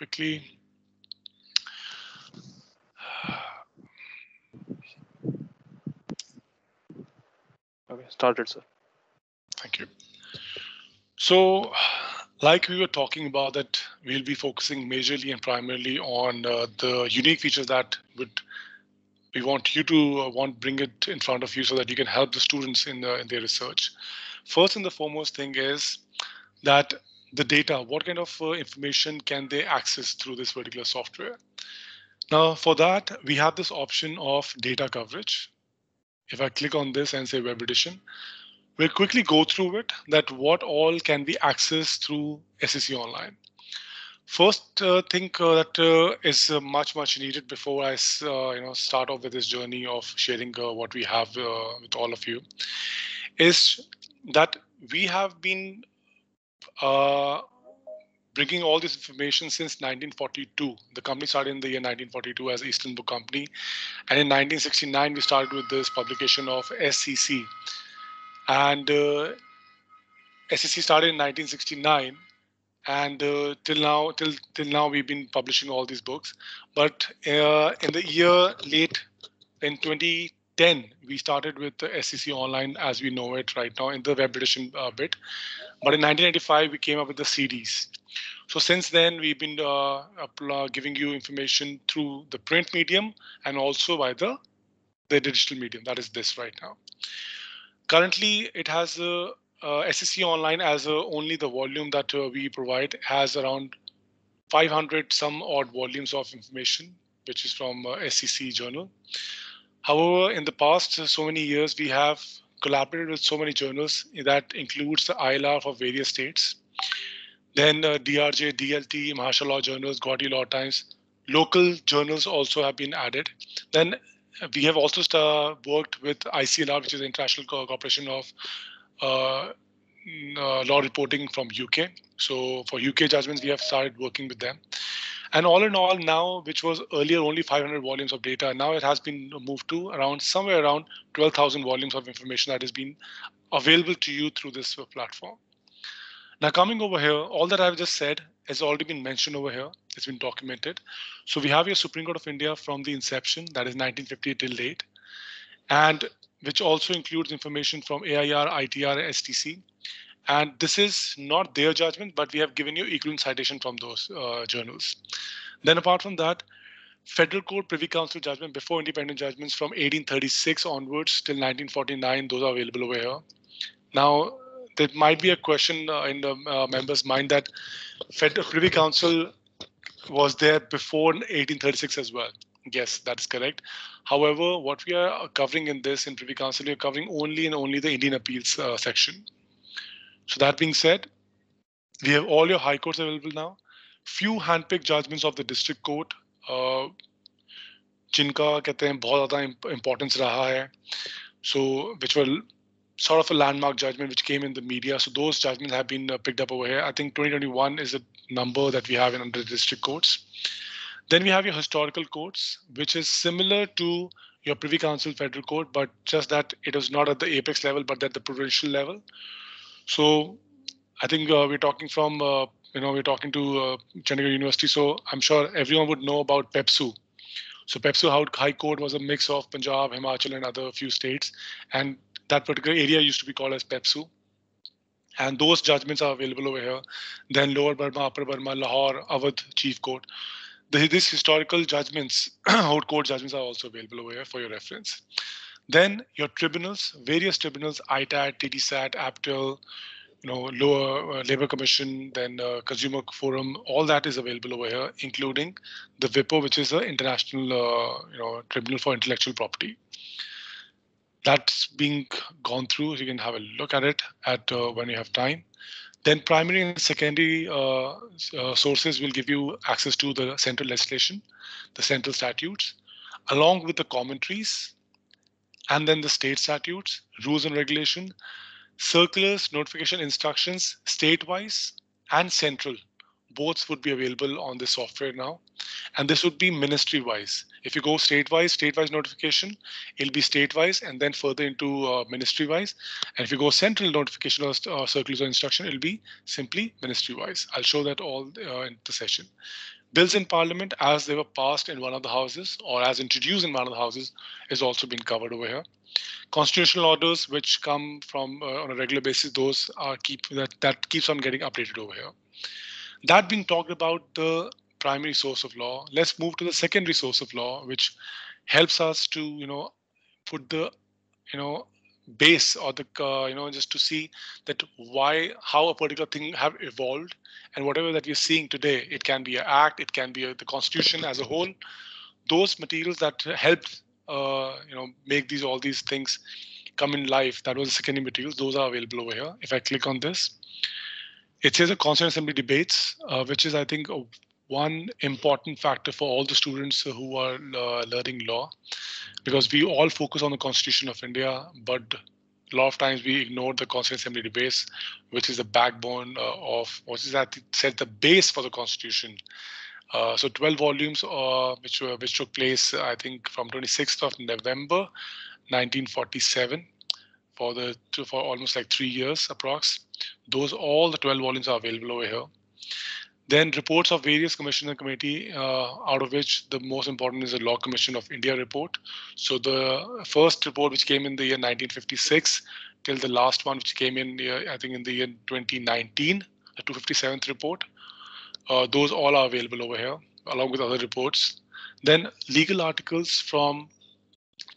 quickly. Okay, started, sir. Thank you. So, like we were talking about, that we'll be focusing majorly and primarily on the unique features that we want you to bring it in front of you so that you can help the students in their research. First and the foremost thing is that the data, what kind of information can they access through this particular software? Now, for that, we have this option of data coverage. If I click on this and say web edition, we'll quickly go through it, that what all can be accessed through SEC Online. First thing that is much needed before I start off with this journey of sharing what we have with all of you is that we have been uh, bringing all this information since 1942. The company started in the year 1942 as Eastern Book Company, and in 1969 we started with this publication of SEC. And SEC started in 1969, and till now we've been publishing all these books. But in the year late in 2010, we started with the SEC Online as we know it right now in the web edition bit. But in 1995, we came up with the CDs. So since then, we've been giving you information through the print medium and also by the digital medium. That is this right now. Currently, it has SEC Online as only the volume that we provide has around 500 some odd volumes of information, which is from SEC Journal. However, in the past so many years, we have collaborated with so many journals that includes the ILR for various states. Then DRJ, DLT, Mahashaya Law Journals, Guwahati Law Times, local journals also have been added. Then we have also worked with ICLR, which is the International Corporation of Law Reporting from UK. So for UK judgments, we have started working with them. And all in all now, which was earlier only 500 volumes of data, now it has been moved to around somewhere around 12,000 volumes of information that has been available to you through this platform. Now coming over here, all that I've just said has already been mentioned over here. It's been documented. So we have your Supreme Court of India from the inception, that is 1950 till date, and which also includes information from AIR, ITR, STC. And this is not their judgment, but we have given you equivalent citation from those journals. Then apart from that, Federal Court Privy Council judgment before independent judgments from 1836 onwards till 1949, those are available over here. Now, there might be a question in the members' mind that Federal Privy Council was there before 1836 as well. Yes, that is correct. However, what we are covering in this in Privy Council, we are covering only the Indian Appeals section. So that being said, we have all your high courts available now. Few handpicked judgments of the district court, जिनका कहते हैं बहुत ज़्यादा importance रहा है. So which were sort of a landmark judgment which came in the media. So those judgments have been picked up over here. I think 2021 is the number that we have in under the district courts. Then we have your historical courts, which is similar to your Privy Council Federal Court, but just that it is not at the apex level, but at the provincial level. So I think we're talking from, we're talking to Chandigarh University. So I'm sure everyone would know about PEPSU. So PEPSU High Court was a mix of Punjab, Himachal, and other few states. And that particular area used to be called as PEPSU. And those judgments are available over here. Then Lower Burma, Upper Burma, Lahore, Awadh Chief Court. These historical judgments, Haute Court judgments are also available over here for your reference. Then your tribunals, various tribunals, ITAT, TDSAT, APTEL, Lower Labor Commission, then Consumer Forum, all that is available over here, including the WIPO, which is the International Tribunal for Intellectual Property. That's being gone through. You can have a look at it when you have time. Then primary and secondary sources will give you access to the central legislation, the central statutes, along with the commentaries, and then the state statutes, rules and regulation, circulars, notification instructions, state-wise and central. Both would be available on this software now. And this would be ministry-wise. If you go state-wise notification, it'll be state-wise and then further into ministry-wise. And if you go central notification or circulars or instruction, it'll be simply ministry-wise. I'll show that all in the session. Bills in Parliament, as they were passed in one of the houses or as introduced in one of the houses, is also being covered over here. Constitutional orders which come from on a regular basis, those are that keeps on getting updated over here. That being talked about the primary source of law, let's move to the secondary source of law, which helps us to put the base or the just to see that how a particular thing have evolved, and whatever that we're seeing today, it can be an act, it can be the constitution as a whole. Those materials that helped make all these things come in life, that was the secondary materials. Those are available over here. If I click on this, it says a Constituent Assembly debates, which is, I think, one important factor for all the students who are learning law, because we all focus on the Constitution of India, but a lot of times we ignore the Constituent Assembly debates, which is the backbone of what is that said the base for the Constitution. So 12 volumes, which took place, I think, from 26th of November, 1947, for almost like 3 years approx. All the 12 volumes are available over here. Then reports of various commissions and committee, out of which the most important is the Law Commission of India report. So the first report, which came in the year 1956, till the last one, which came in, I think, in the year 2019, the 257th report. Those all are available over here, along with other reports. Then legal articles from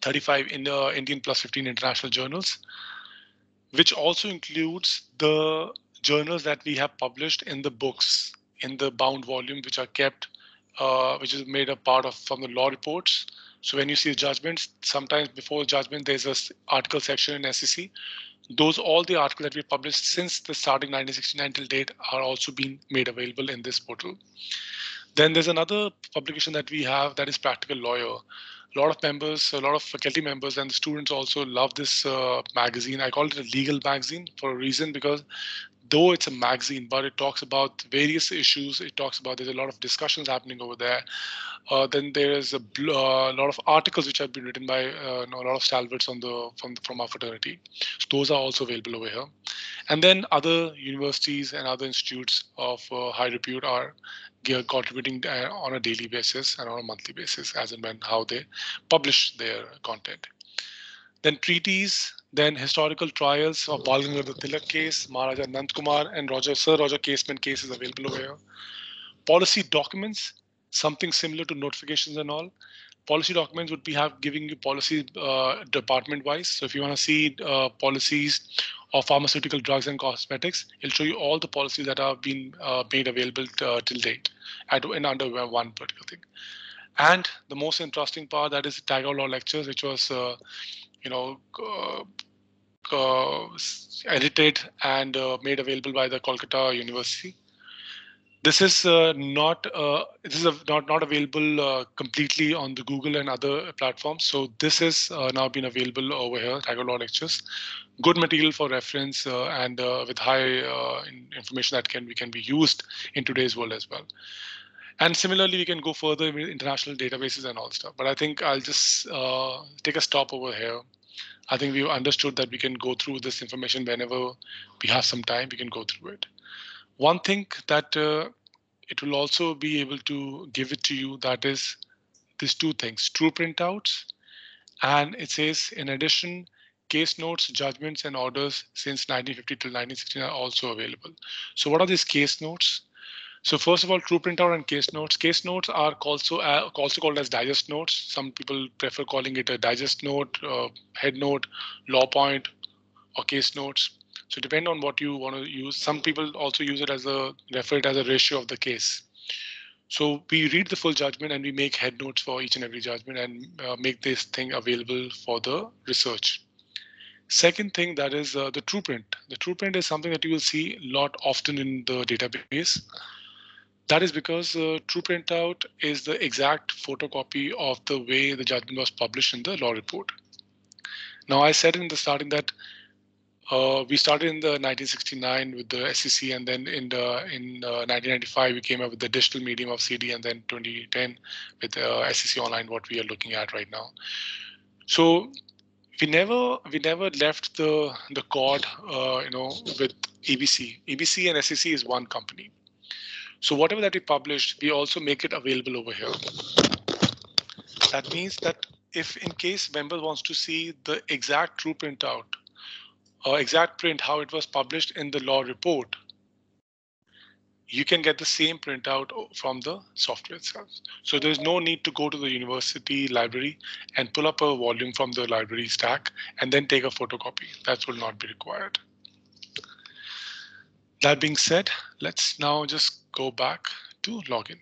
35 in Indian plus 15 international journals, which also includes the journals that we have published in the books, in the bound volume, which are kept, which is made a part of from the law reports. So when you see judgments, sometimes before judgment, there's an article section in SEC. All the articles that we published since the starting 1969 till date are also being made available in this portal. Then there's another publication that we have, that is Practical Lawyer. A lot of members, a lot of faculty members and the students also love this magazine. I call it a legal magazine for a reason, because though it's a magazine, but it talks about various issues. It talks about, there's a lot of discussions happening over there. Then there is a lot of articles which have been written by a lot of stalwarts from our fraternity. So those are also available over here. And then other universities and other institutes of high repute are contributing on a daily basis and on a monthly basis, as and when how they publish their content. Then treaties, then historical trials of Bal Gangadhar Tilak case, Maharaja Nand Kumar, and Sir Roger Casement case is available over here. Policy documents, something similar to notifications and all. Policy documents would be giving you policy department-wise. So if you want to see policies of pharmaceutical drugs and cosmetics, it'll show you all the policies that have been made available till date in under one particular thing. And the most interesting part, that is the Tagore Law Lectures, which was edited and made available by the Kolkata University. This is not available completely on the Google and other platforms. So this is now been available over here, Tagore Law Lectures. Good material for reference and with high information that can be used in today's world as well. And similarly, we can go further with international databases and all stuff. But I think I'll just take a stop over here. I think we've understood that we can go through this information whenever we have some time. We can go through it. One thing that it will also be able to give it to you, that is these two things, true printouts, and it says, in addition, case notes, judgments, and orders since 1950 till 1916 are also available. So what are these case notes? So first of all, true printout and case notes. Case notes are also called as digest notes. Some people prefer calling it a digest note, head note, law point, or case notes. So depend on what you want to use. Some people also use it refer it as a ratio of the case. So we read the full judgment and we make head notes for each and every judgment and make this thing available for the research. Second thing, that is the true print. The true print is something that you will see a lot often in the database. That is because true printout is the exact photocopy of the way the judgment was published in the law report. Now, I said in the starting that we started in the 1969 with the SEC, and then in 1995 we came up with the digital medium of CD, and then 2010 with SEC Online, what we are looking at right now. So we never left the cord, with EBC. EBC and SEC is one company. So whatever that we published, we also make it available over here. That means that if in case member wants to see the exact true printout or exact print how it was published in the law report, you can get the same printout from the software itself. So there's no need to go to the university library and pull up a volume from the library stack and then take a photocopy. That will not be required. That being said, let's now just go back to login.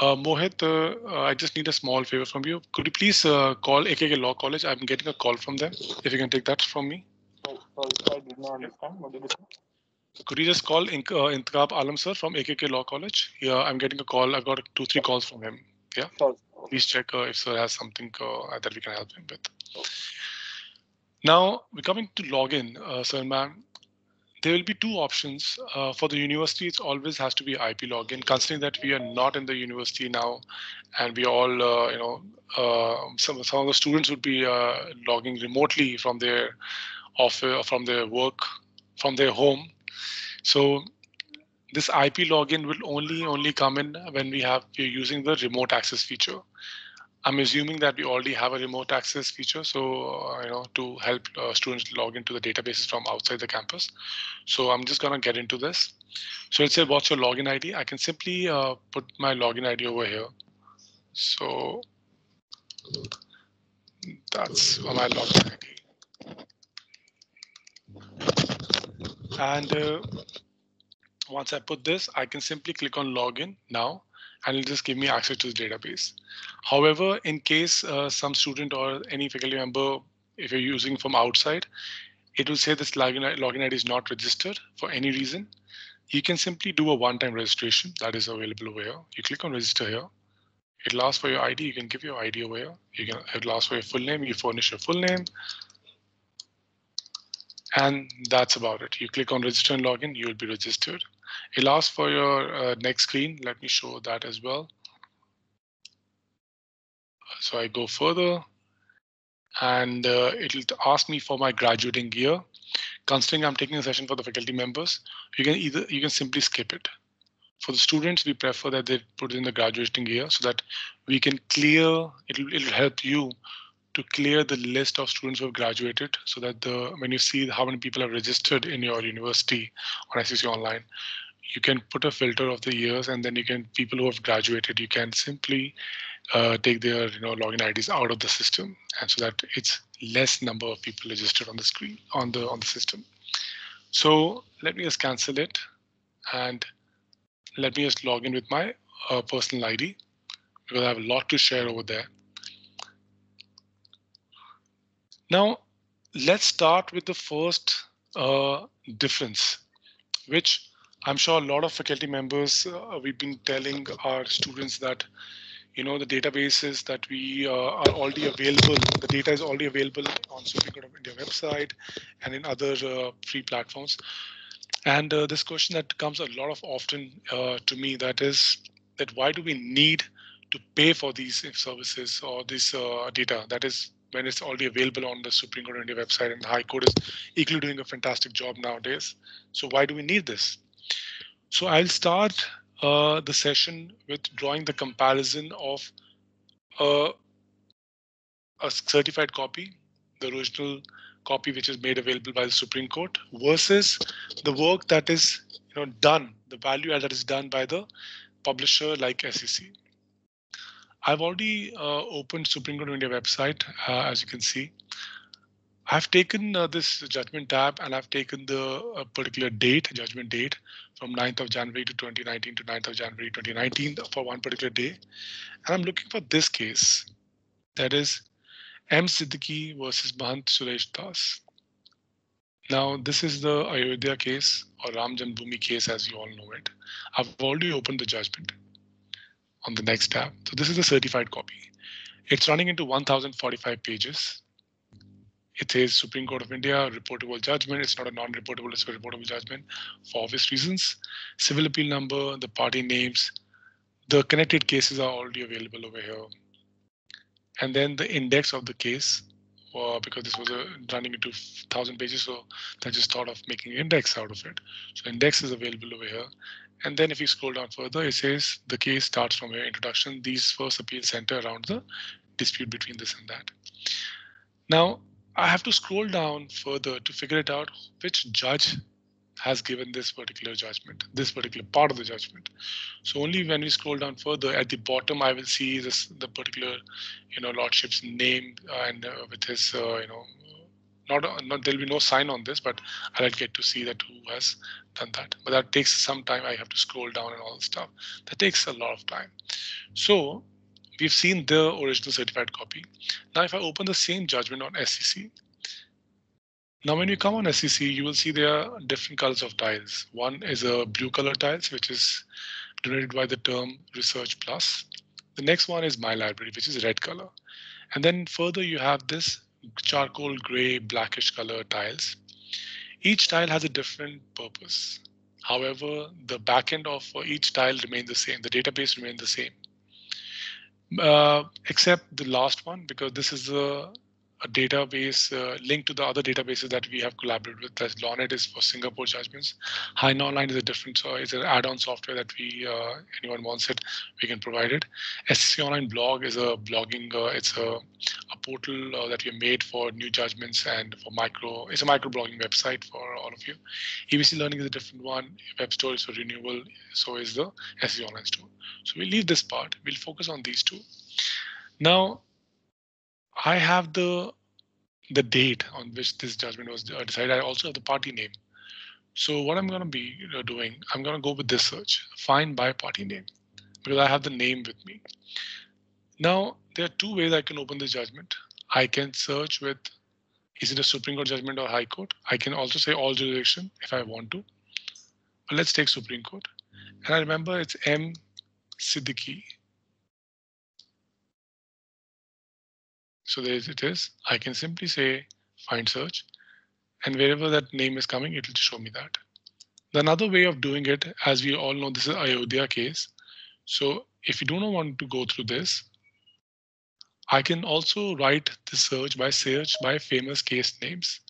Mohit, I just need a small favor from you. Could you please call AKK Law College? I'm getting a call from them. If you can take that from me. Sorry, I did not understand. What did you say? Could you just call Intikhab Alam sir from AKK Law College? Yeah, I'm getting a call. I've got 2-3 calls from him. Yeah. Sure. Please check if sir has something that we can help him with. Now we're coming to login, sir, ma'am. There will be two options for the university. It always has to be IP login, considering that we are not in the university now, and we all, some of the students would be logging remotely from their office or from their work, from their home. So this IP login will only come in when we're using the remote access feature. I'm assuming that we already have a remote access feature, so to help students log into the databases from outside the campus. So I'm just gonna get into this. So let's say, what's your login ID? I can simply put my login ID over here. So that's my login ID. And once I put this, I can simply click on login now, and it'll just give me access to the database. However, in case some student or any faculty member, if you're using from outside, it will say this login ID is not registered for any reason. You can simply do a one-time registration that is available over here. You click on register here. It'll ask for your ID. You can give your ID over here. It'll ask for your full name. You furnish your full name. And that's about it. You click on register and login, you will be registered. It'll ask for your next screen. Let me show that as well. So I go further, and it'll ask me for my graduating year. Considering I'm taking a session for the faculty members, you can simply skip it. For the students, we prefer that they put in the graduating year so that we can clear. It'll help you to clear the list of students who have graduated, so that when you see how many people have registered in your university on SCC Online, you can put a filter of the years, and then people who have graduated, you can simply take their login IDs out of the system, and so that it's less number of people registered on the screen on the system. So let me just cancel it, and let me just log in with my personal ID, because I have a lot to share over there. Now, let's start with the first difference, which I'm sure a lot of faculty members, we've been telling our students that, the databases that we are already available, the data is already available on Supreme Court of India website and in other free platforms. And this question that comes a lot of often to me, that is that why do we need to pay for these services or this data, that is when it's already available on the Supreme Court of India website, and the High Court is equally doing a fantastic job nowadays. So why do we need this? So I'll start the session with drawing the comparison of a certified copy, the original copy which is made available by the Supreme Court, versus the work that is done, the value add that is done by the publisher like SCC. I've already opened Supreme Court of India website, as you can see. I've taken this judgment tab, and I've taken the particular date, judgment date, from 9th of January to 2019 to 9th of January 2019 for one particular day. And I'm looking for this case, that is M. Siddiqui versus Mahant Suresh Das. Now, this is the Ayodhya case, or Ram Janmabhoomi case, as you all know it. I've already opened the judgment on the next tab. So this is a certified copy. It's running into 1045 pages. It says Supreme Court of India, reportable judgment. It's not a non-reportable, it's a reportable judgment for obvious reasons. Civil appeal number, the party names, the connected cases are already available over here. And then the index of the case, because this was running into 1000 pages, so I just thought of making an index out of it. So index is available over here. And then if you scroll down further, it says the case starts from your introduction. These first appeals center around the dispute between this and that. Now, I have to scroll down further to figure it out which judge has given this particular judgment, this particular part of the judgment. So only when we scroll down further, at the bottom, I will see the particular, lordship's name and with his, not there'll be no sign on this, but I'll get to see that who has done that. But that takes some time. I have to scroll down and all the stuff. That takes a lot of time. So we've seen the original certified copy. Now, if I open the same judgment on SCC, now when you come on SCC, you will see there are different colors of tiles. One is a blue color tiles, which is denoted by the term Research Plus. The next one is My Library, which is red color. And then further, you have this charcoal gray, blackish color tiles. Each tile has a different purpose. However, the backend of each tile remains the same. The database remains the same. Except the last one, because this is a database linked to the other databases that we have collaborated with. As Lawnet is for Singapore judgments. Hine Online is a different, it's an add-on software that we, anyone wants it, we can provide it. SCC Online Blog is a blogging, it's a portal that we have made for new judgments and for it's a micro blogging website for all of you. EBC Learning is a different one. Web Store is for renewal, so is the SCC Online Store. So we'll leave this part, we'll focus on these two. Now, I have the date on which this judgment was decided. I also have the party name. So what I'm going to be doing, I'm going to go with this search, find by party name, because I have the name with me. Now, there are two ways I can open this judgment. I can search with, is it a Supreme Court judgment or High Court? I can also say all jurisdiction if I want to. But let's take Supreme Court. And I remember it's M. Siddiqui. So there it is. I can simply say find search, and wherever that name is coming, it will show me that. The another way of doing it, as we all know, this is Ayodhya case. So if you don't want to go through this, I can also write the search by famous case names.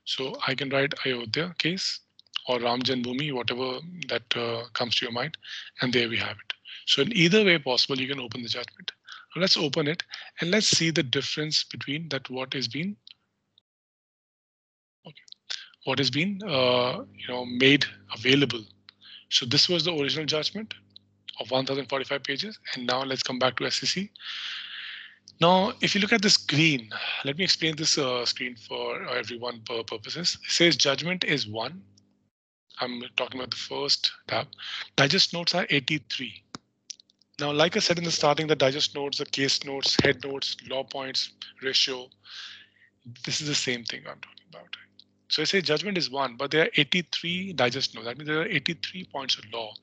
So I can write Ayodhya case or Ram Janmabhoomi, whatever that comes to your mind, and there we have it. So in either way possible, you can open the judgment. Let's open it and let's see the difference between that what is being made available. So this was the original judgment of 1045 pages, and now let's come back to SCC. Now, if you look at the screen, let me explain this screen for everyone purposes. It says judgment is 1. I'm talking about the first tab. Digest notes are 83. Now, like I said in the starting, the digest notes, the case notes, head notes, law points, ratio, this is the same thing I'm talking about. So I say judgment is 1, but there are 83 digest notes. That means there are 83 points of law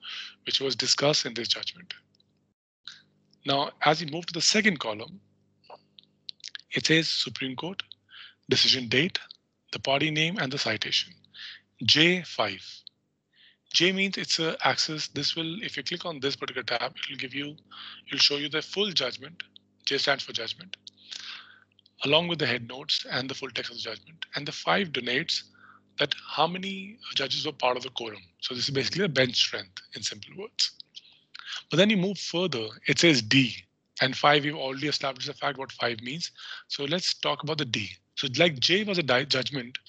which was discussed in this judgment. Now, as we move to the second column, it says Supreme Court, decision date, the party name, and the citation. J5. J means it's a access. This will, if you click on this particular tab, it'll show you the full judgment. J stands for judgment, along with the head notes and the full text of the judgment. And the 5 denotes that how many judges were part of the quorum. So this is basically a bench strength in simple words. But then you move further, it says D. And 5, we've already established the fact what 5 means. So let's talk about the D. So like J was a judgment,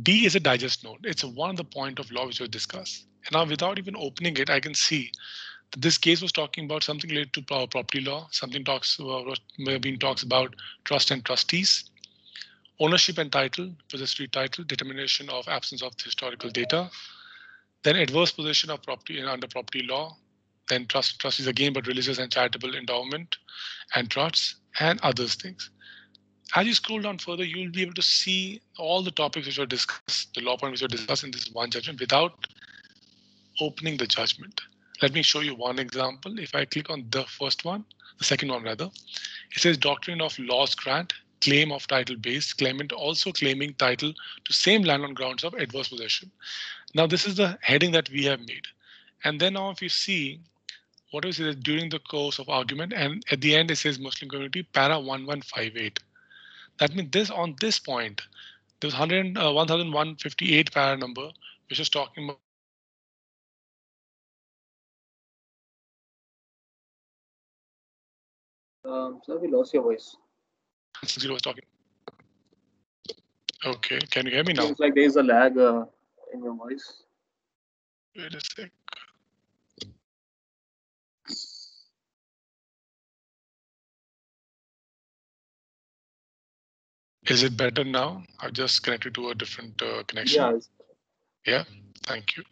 D is a digest note. It's one of the point of law which was discussed. And now without even opening it, I can see that this case was talking about something related to property law, something talks about trust and trustees, ownership and title, possessory title, determination of absence of historical data, then adverse possession of property under property law, then trustees again, but religious and charitable endowment and trusts and others things. As you scroll down further, you will be able to see all the topics which were discussed, the law points which were discussed in this one judgment without opening the judgment. Let me show you one example. If I click on the first one, the second one rather, it says doctrine of laws grant, claim of title based, claimant also claiming title to same land on grounds of adverse possession. Now this is the heading that we have made. And then now if you see, what is it during the course of argument, and at the end it says Muslim community para 1158. That means this on this point, there was 1158 para number, which is talking about Sir, we lost your voice. Zero was talking. Okay, can you hear me now? Seems like there is a lag in your voice. Wait a sec. Is it better now? I've just connected to a different connection. Yeah. Yeah, thank you.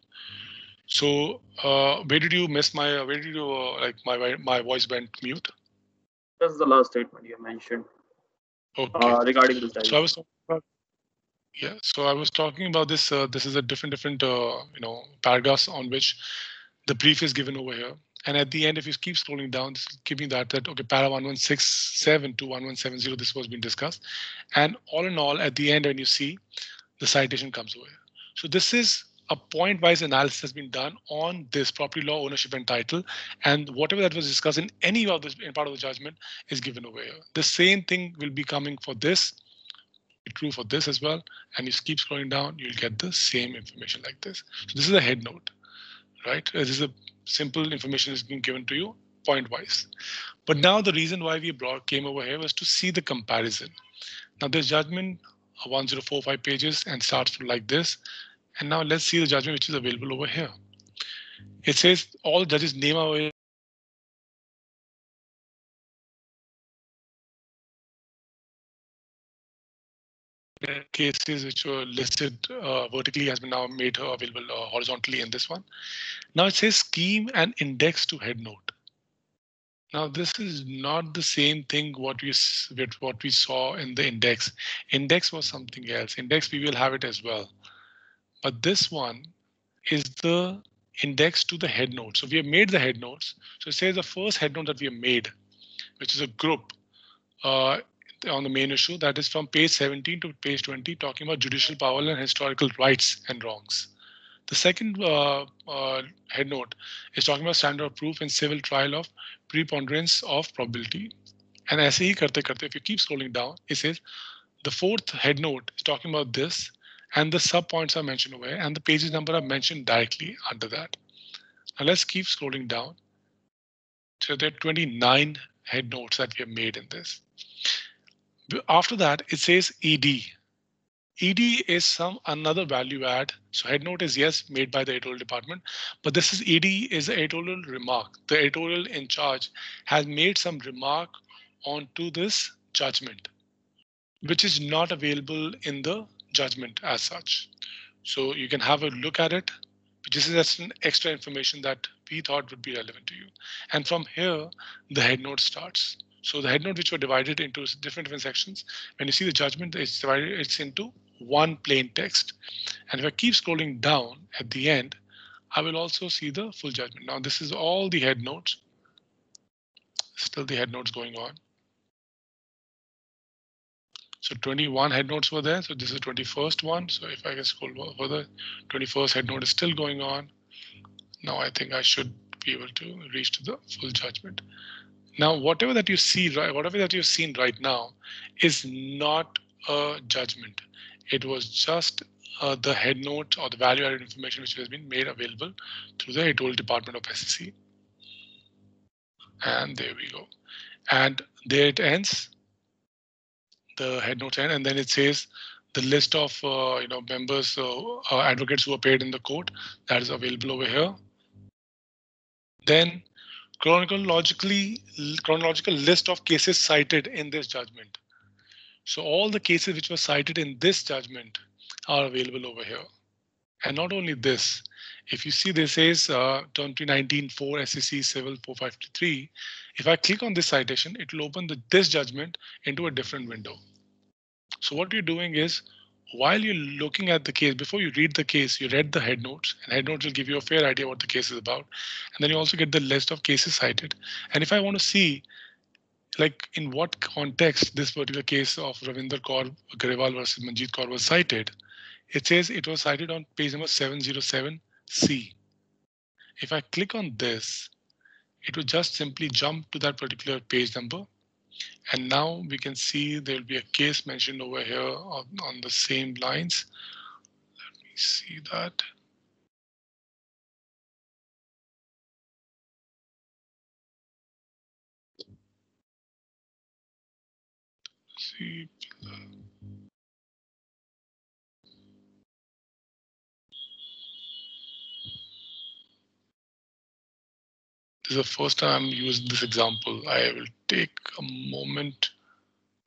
So where did you miss my, where did you like my voice went mute? That's the last statement you mentioned Okay. regarding this So I diagram. was talking about, yeah, so I was talking about this. This is a different paragraphs on which the brief is given over here. And at the end, if you keep scrolling down, this will give me that okay, para 1167 to 1170, this was being discussed. And all in all, at the end, when you see the citation comes over here. So this is a point-wise analysis has been done on this property law, ownership, and title, and whatever that was discussed in any of this in part of the judgment is given over here. The same thing will be coming for this, true for this as well, and you keep scrolling down, you'll get the same information like this. So this is a head note, right? This is a simple information is being given to you point-wise. But now the reason why we came over here was to see the comparison. Now this judgment, 1045 pages and starts like this. And now let's see the judgment which is available over here. It says all judges name our cases which were listed vertically has been now made available horizontally in this one. Now it says scheme and index to head note. Now this is not the same thing what we saw in the index. Index was something else. Index we will have it as well. But this one is the index to the head note. So we have made the head notes. So it says the first head note that we have made, which is a group on the main issue, that is from page 17 to page 20, talking about judicial power and historical rights and wrongs. The second head note is talking about standard of proof in civil trial of preponderance of probability. And ऐसे ही करते करते, if you keep scrolling down, it says the fourth head note is talking about this, and the sub points are mentioned over here, and the pages number are mentioned directly under that. Now let's keep scrolling down. So there are 29 head notes that we have made in this. After that, it says ED. ED is some another value add. So head note is yes, made by the editorial department, but this is ED is the editorial remark. The editorial in charge has made some remark onto this judgment, which is not available in the judgment as such. So you can have a look at it. This is just an extra information that we thought would be relevant to you. And from here, the head note starts. So the head note, which were divided into different sections, when you see the judgment, it's divided, it's into one plain text. And if I keep scrolling down at the end, I will also see the full judgment. Now, this is all the head notes. Still the head notes going on. So 21 head notes were there. So this is the 21st one. So if I can scroll further, 21st head note is still going on. Now I think I should be able to reach to the full judgment. Now, whatever that you see, right, whatever that you've seen right now is not a judgment. It was just the head note or the value added information which has been made available through the editorial department of SEC. And there we go. And there it ends. The head notes end, and then it says the list of members, advocates who appeared in the court, that is available over here. Then chronological list of cases cited in this judgment. So all the cases which were cited in this judgment are available over here. And not only this, if you see this says 2019 4 SEC Civil 453, if I click on this citation, it will open this judgment into a different window. So what you're doing is, while you're looking at the case, before you read the case, you read the head notes, and head notes will give you a fair idea what the case is about. And then you also get the list of cases cited. And if I want to see, like, in what context this particular case of Ravinder Kaur Grewal versus Manjeet Kaur was cited, it says it was cited on page number 707C. If I click on this, it will just simply jump to that particular page number. And now we can see there'll be a case mentioned over here on the same lines. Let me see that. see. This is the first time I'm using this example. I will take a moment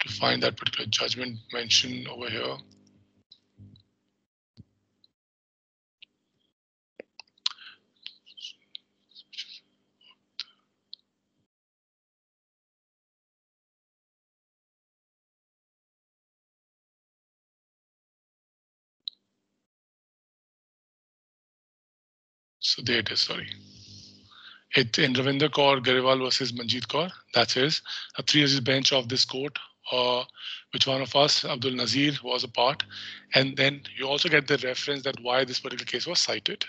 to find that particular judgment mentioned over here. So there it is, sorry. It's in Ravinder Kaur Garewal versus Manjeet Kaur. That's his. A 3 judges bench of this court, which one of us, Abdul Nazir, was a part. And then you also get the reference that why this particular case was cited.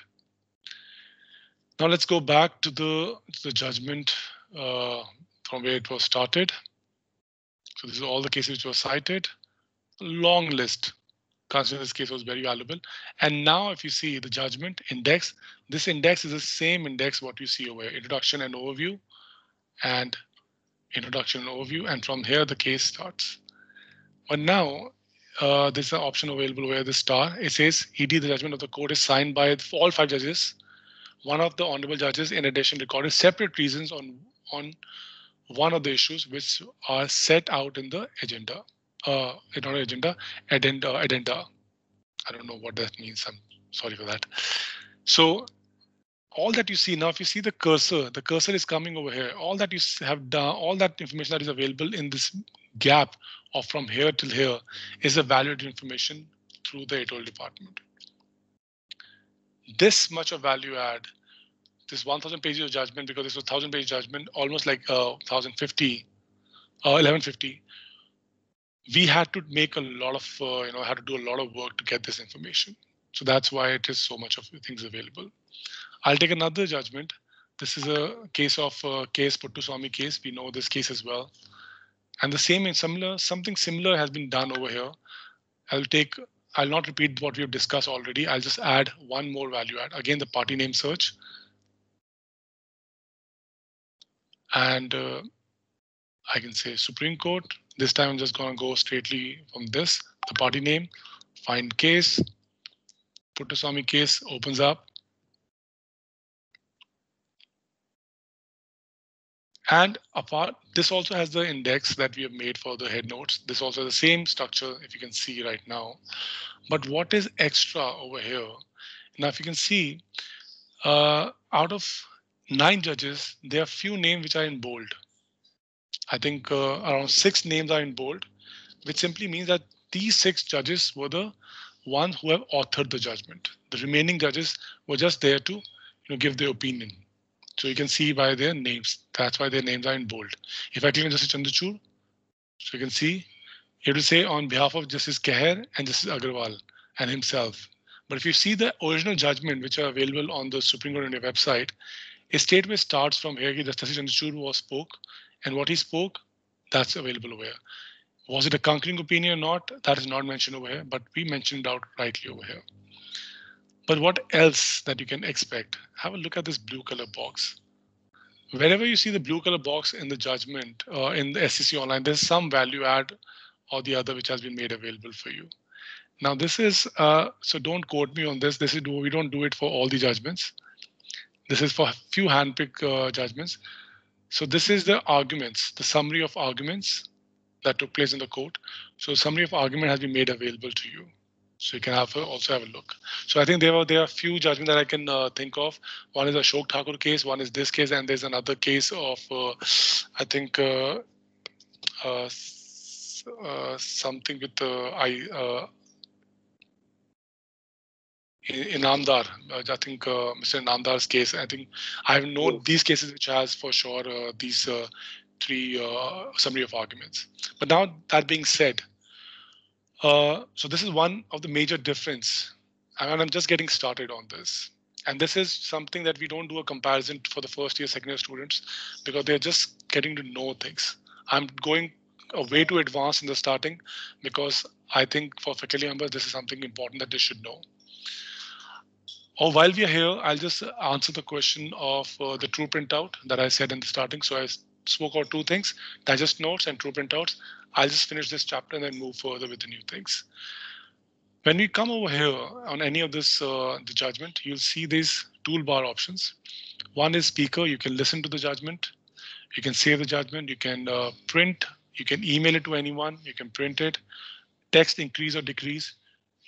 Now let's go back to the judgment from where it was started. So this is all the cases which were cited. Long list. Considering this case was very valuable. And now if you see the judgment index, this index is the same index what you see over here, introduction and overview, and introduction and overview. And from here, the case starts. But now there's an option available where the star, it says ED, the judgment of the court is signed by all 5 judges. One of the honorable judges, in addition, recorded separate reasons on one of the issues which are set out in the agenda. Not agenda, addenda. I don't know what that means. I'm sorry for that. So all that you see now, if you see the cursor is coming over here. All that you have done, all that information that is available in this gap of from here till here is a valued information through the editorial department. This much of value add, this 1,000 pages of judgment, because this was 1,000 page judgment, almost like 1,050, 1150. We had to make a lot of, had to do a lot of work to get this information. So that's why it is so much of things available. I'll take another judgment. This is a case of case Puttaswamy case. We know this case as well. And the same in something similar has been done over here. I'll not repeat what we have discussed already. I'll just add one more value add. Again, the party name search. And I can say Supreme Court. This time I'm just going to go straightly from this, the party name, find case, Puttaswamy case opens up. And apart, this also has the index that we have made for the head notes. This also has the same structure, if you can see right now. But what is extra over here? Now, if you can see, out of 9 judges, there are few names which are in bold. I think around 6 names are in bold, which simply means that these 6 judges were the ones who have authored the judgment. The remaining judges were just there to give their opinion. So you can see by their names. That's why their names are in bold. If I click on Justice Chandrachud, so you can see it will say on behalf of Justice Kehar and Justice Agarwal and himself. But if you see the original judgment which are available on the Supreme Court India website, a statement starts from here. Justice Chandrachud spoke, and what he spoke, that's available over here. Was it a concurring opinion or not? That is not mentioned over here, but we mentioned it out rightly over here. But what else that you can expect? Have a look at this blue color box. Wherever you see the blue color box in the judgment in the SCC online, there's some value add or the other which has been made available for you. Now this is, so don't quote me on this. We don't do it for all the judgments. This is for a few handpicked judgments. So this is the arguments, the summary of arguments that took place in the court. So summary of argument has been made available to you. So you can also have a look. So I think there are a few judgments that I can think of. One is a Ashok Thakur case, one is this case, and there's another case of, I think, something with Inamdar. I think Mr. Inamdar's case. I think I have known these cases which has for sure these 3 summary of arguments. But now that being said, so this is one of the major difference, and I'm just getting started on this. And this is something that we don't do a comparison for the first year, second year students, because they're just getting to know things. I'm going way too advanced in the starting because I think for faculty members, this is something important that they should know. Or while we are here, I'll just answer the question of the true printout that I said in the starting. So I spoke about two things, digest notes and true printouts. I'll just finish this chapter and then move further with the new things. When we come over here on any of this, the judgment, you'll see these toolbar options. One is speaker. You can listen to the judgment. You can save the judgment. You can print. You can email it to anyone. You can print it. Text increase or decrease.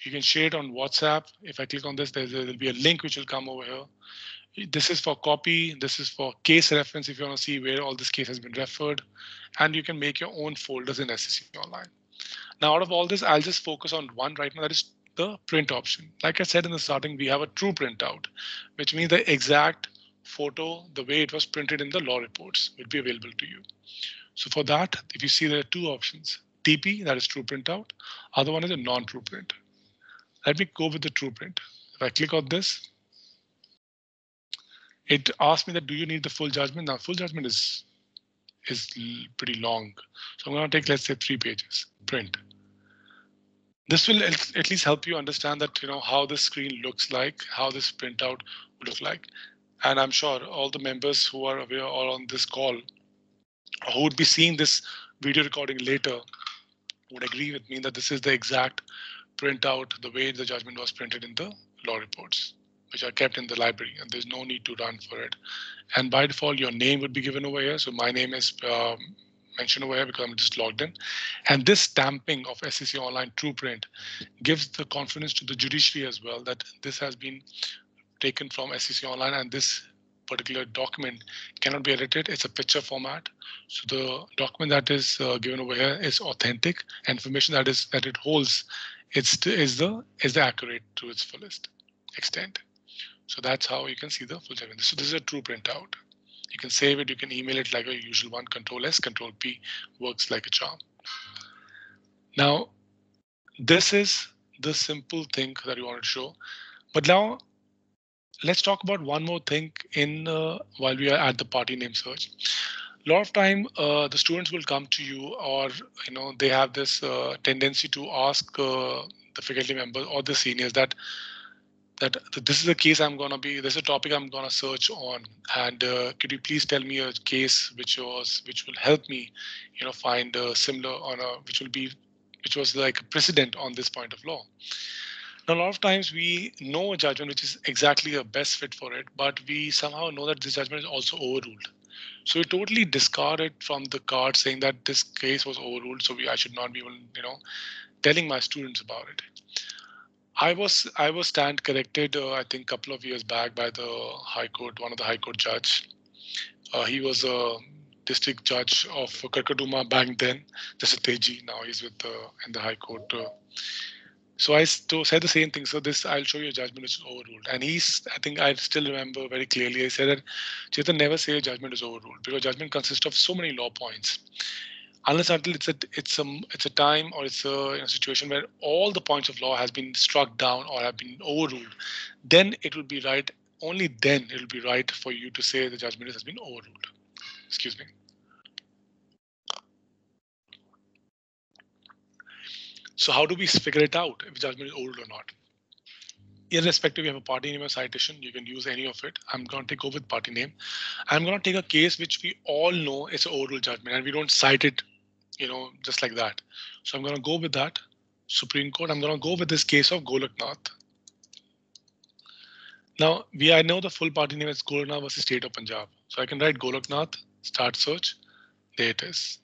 You can share it on WhatsApp. If I click on this, there'll be a link which will come over here. This is for copy. This is for case reference if you want to see where all this case has been referred. And you can make your own folders in SCC Online. Now, out of all this, I'll just focus on one right now. That is the print option. Like I said in the starting, we have a true printout, which means the exact photo, the way it was printed in the law reports, will be available to you. So for that, if you see there are two options, TP, that is true printout. Other one is a non-true print. Let me go with the true print. If I click on this, it asks me that do you need the full judgment? Now, full judgment is pretty long. So I'm going to take, let's say, 3 pages, print. This will at least help you understand that, how the screen looks like, how this printout would look like. And I'm sure all the members who are aware or on this call, who would be seeing this video recording later, would agree with me that this is the exact printout, the way the judgment was printed in the law reports, which are kept in the library, and there's no need to run for it. And by default, your name would be given over here. So my name is mentioned over here because I'm just logged in. And this stamping of SCC Online True Print gives the confidence to the judiciary as well that this has been taken from SCC Online and this particular document cannot be edited. It's a picture format. So the document that is given over here is authentic. Information that it holds is the accurate to its fullest extent. So that's how you can see the full judgment. So this is a true printout. You can save it, you can email it like a usual one, Control S, Control P, works like a charm. Now, this is the simple thing that we wanted to show. But now, let's talk about one more thing while we are at the party name search. A lot of time, the students will come to you, or they have this tendency to ask the faculty members or the seniors that this is a case this is a topic I'm gonna search on, and could you please tell me a case which will help me, find similar on which was like a precedent on this point of law. Now, a lot of times we know a judgment which is exactly a best fit for it, but we somehow know that this judgment is also overruled. So we totally discard it from the card saying that this case was overruled, so I should not be even, telling my students about it. I was stand corrected, I think, a couple of years back by the High Court, one of the High Court judge. He was a district judge of Karkaduma back then, just a Teji. Now he's with in the High Court. So I said the same thing. So I'll show you a judgment which is overruled. And I think I still remember very clearly, I said that Chetan, never say a judgment is overruled because judgment consists of so many law points. Unless until it's a time or it's a situation where all the points of law has been struck down or have been overruled, then it will be right. Only then it will be right for you to say the judgment has been overruled. Excuse me. So how do we figure it out if judgment is overruled or not? Irrespective, you have a party name or citation, you can use any of it. I'm going to go with party name. I'm going to take a case which we all know is an overruled judgment and we don't cite it, just like that. So I'm going to go with that. Supreme Court, I'm going to go with this case of Golaknath. Now, I know the full party name is Golaknath versus State of Punjab. So I can write Golaknath, start search. There it is.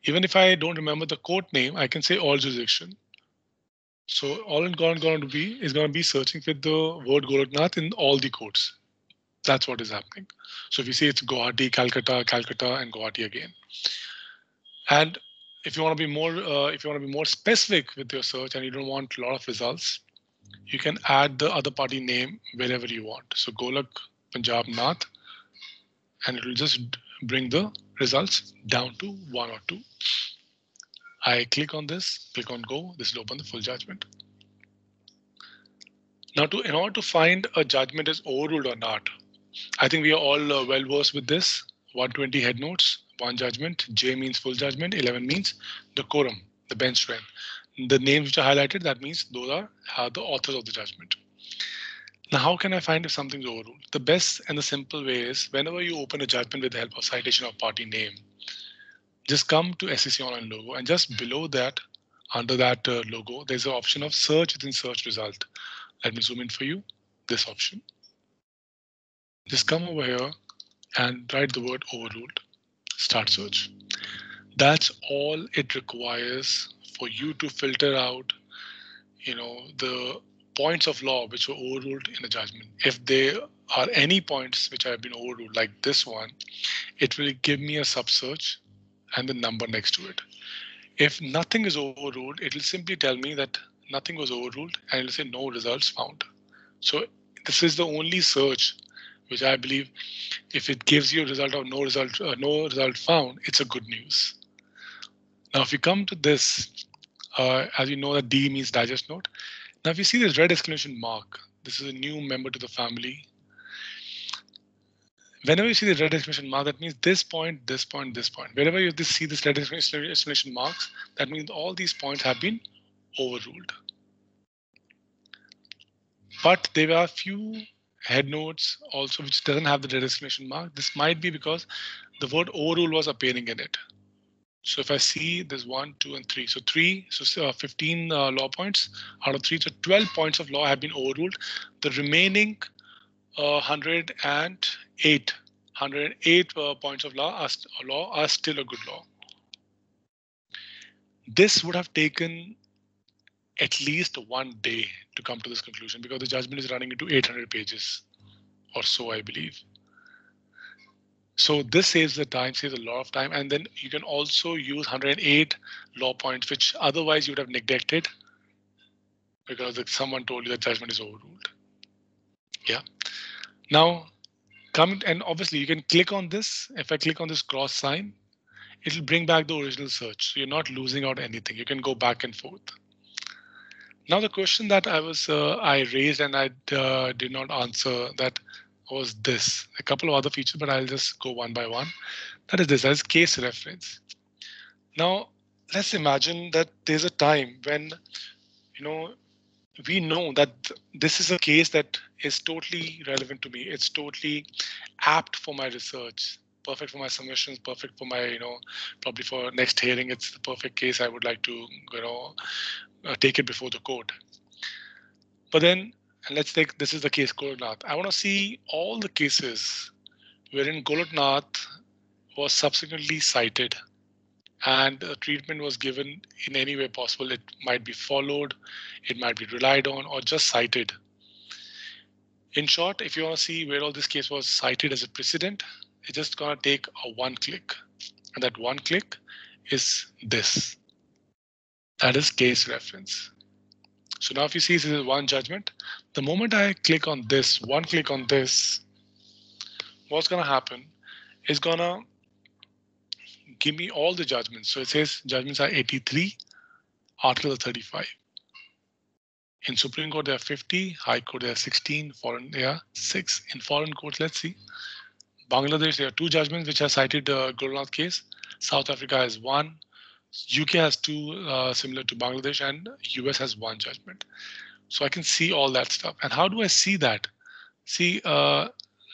Even if I don't remember the court name, I can say all jurisdiction. So all it's going to be searching with the word Golaknath in all the courts. That's what is happening. So if you say it's Guwahati, Calcutta, and Guwahati again. And if you want to be more specific with your search and you don't want a lot of results, you can add the other party name wherever you want. So Golak, Punjab, Nath, and it will just bring the results down to 1 or 2. I click on this, click on go. This will open the full judgment. Now, in order to find a judgment is overruled or not, I think we are all well versed with this. 120 head notes, one judgment. J means full judgment. 11 means the quorum, the bench strength. The names which are highlighted, that means those are the authors of the judgment. Now, how can I find if something's overruled? The best and the simple way is whenever you open a judgment with the help of citation or party name, just come to SEC Online logo, and just below that, under that logo, there's an option of search within search result. Let me zoom in for you. This option. Just come over here and write the word overruled. Start search. That's all it requires for you to filter out, the points of law which were overruled in the judgment. If there are any points which have been overruled, like this one, it will give me a subsearch and the number next to it. If nothing is overruled, it will simply tell me that nothing was overruled, and it will say no results found. So this is the only search which I believe, if it gives you a result of no result found, it's a good news. Now, if you come to this, as you know that D means digest note. Now, if you see this red exclamation mark, this is a new member to the family. Whenever you see the red exclamation mark, that means this point, this point, this point. Wherever you see this red exclamation marks, that means all these points have been overruled. But there are a few head notes also which doesn't have the red exclamation mark. This might be because the word overrule was appearing in it. So if I see this 1, 2, and 3, so 15 law points out of 3, so 12 points of law have been overruled. The remaining 108 points of law are still a good law. This would have taken at least 1 day to come to this conclusion, because the judgment is running into 800 pages or so, I believe. So this saves the time, saves a lot of time, and then you can also use 108 law points, which otherwise you would have neglected because someone told you that judgment is overruled. Yeah. Now, come and obviously you can click on this. If I click on this cross sign, it will bring back the original search. So you're not losing out anything. You can go back and forth. Now the question that I raised and I did not answer, that was this. A couple of other features, but I'll just go one by one. That is this, as case reference. Now let's imagine that there's a time when we know that this is a case that is totally relevant to me. It's totally apt for my research, perfect for my submissions, perfect for my, probably for next hearing. It's the perfect case. I would like to, take it before the court. But then, and let's take, this is the case Goloknath. I want to see all the cases wherein Goloknath was subsequently cited and treatment was given in any way possible. It might be followed, it might be relied on, or just cited. In short, if you want to see where all this case was cited as a precedent, it's just going to take a one click. And that one click is this. That is case reference. So now if you see this is one judgment, the moment I click on this, one click on this, what's going to happen is going to give me all the judgments. So it says judgments are 83, Article 35. In Supreme Court, there are 50, High Court, there are 16, foreign, there are 6. In foreign courts, let's see. Bangladesh, there are 2 judgments which have cited the Goloknath case. South Africa has 1. UK has 2 similar to Bangladesh, and US has 1 judgment. So I can see all that stuff. And how do I see that? See,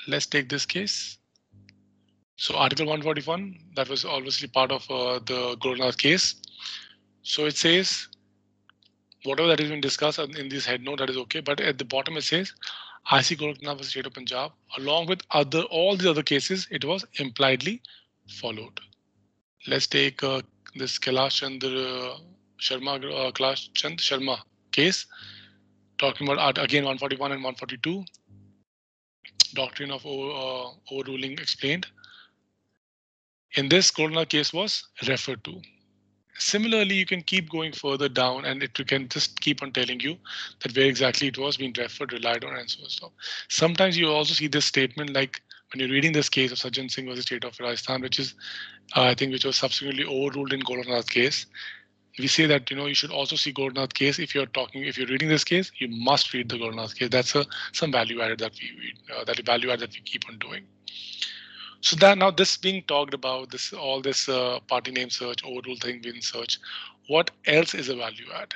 let's take this case. So Article 141, that was obviously part of the Goloknath case. So it says, whatever that has been discussed in this head note, that is okay. But at the bottom it says, IC Goloknath versus State of Punjab, along with all the other cases, it was impliedly followed. Let's take this Kailash Chandra Sharma case, talking about again 141 and 142, doctrine of overruling explained. In this, Goloknath case was referred to. Similarly, you can keep going further down, and it can just keep on telling you that where exactly it was being referred, relied on, and so on. Sometimes you also see this statement, like when you're reading this case of Sajjan Singh versus State of Rajasthan, which is, I think, which was subsequently overruled in Goloknath case. We say that you should also see Goloknath case if you're reading this case, you must read the Goloknath case. That's some value added that we read, that value add that we keep on doing. So that now this being talked about, all this party name search, overrule thing being search, what else is a value add?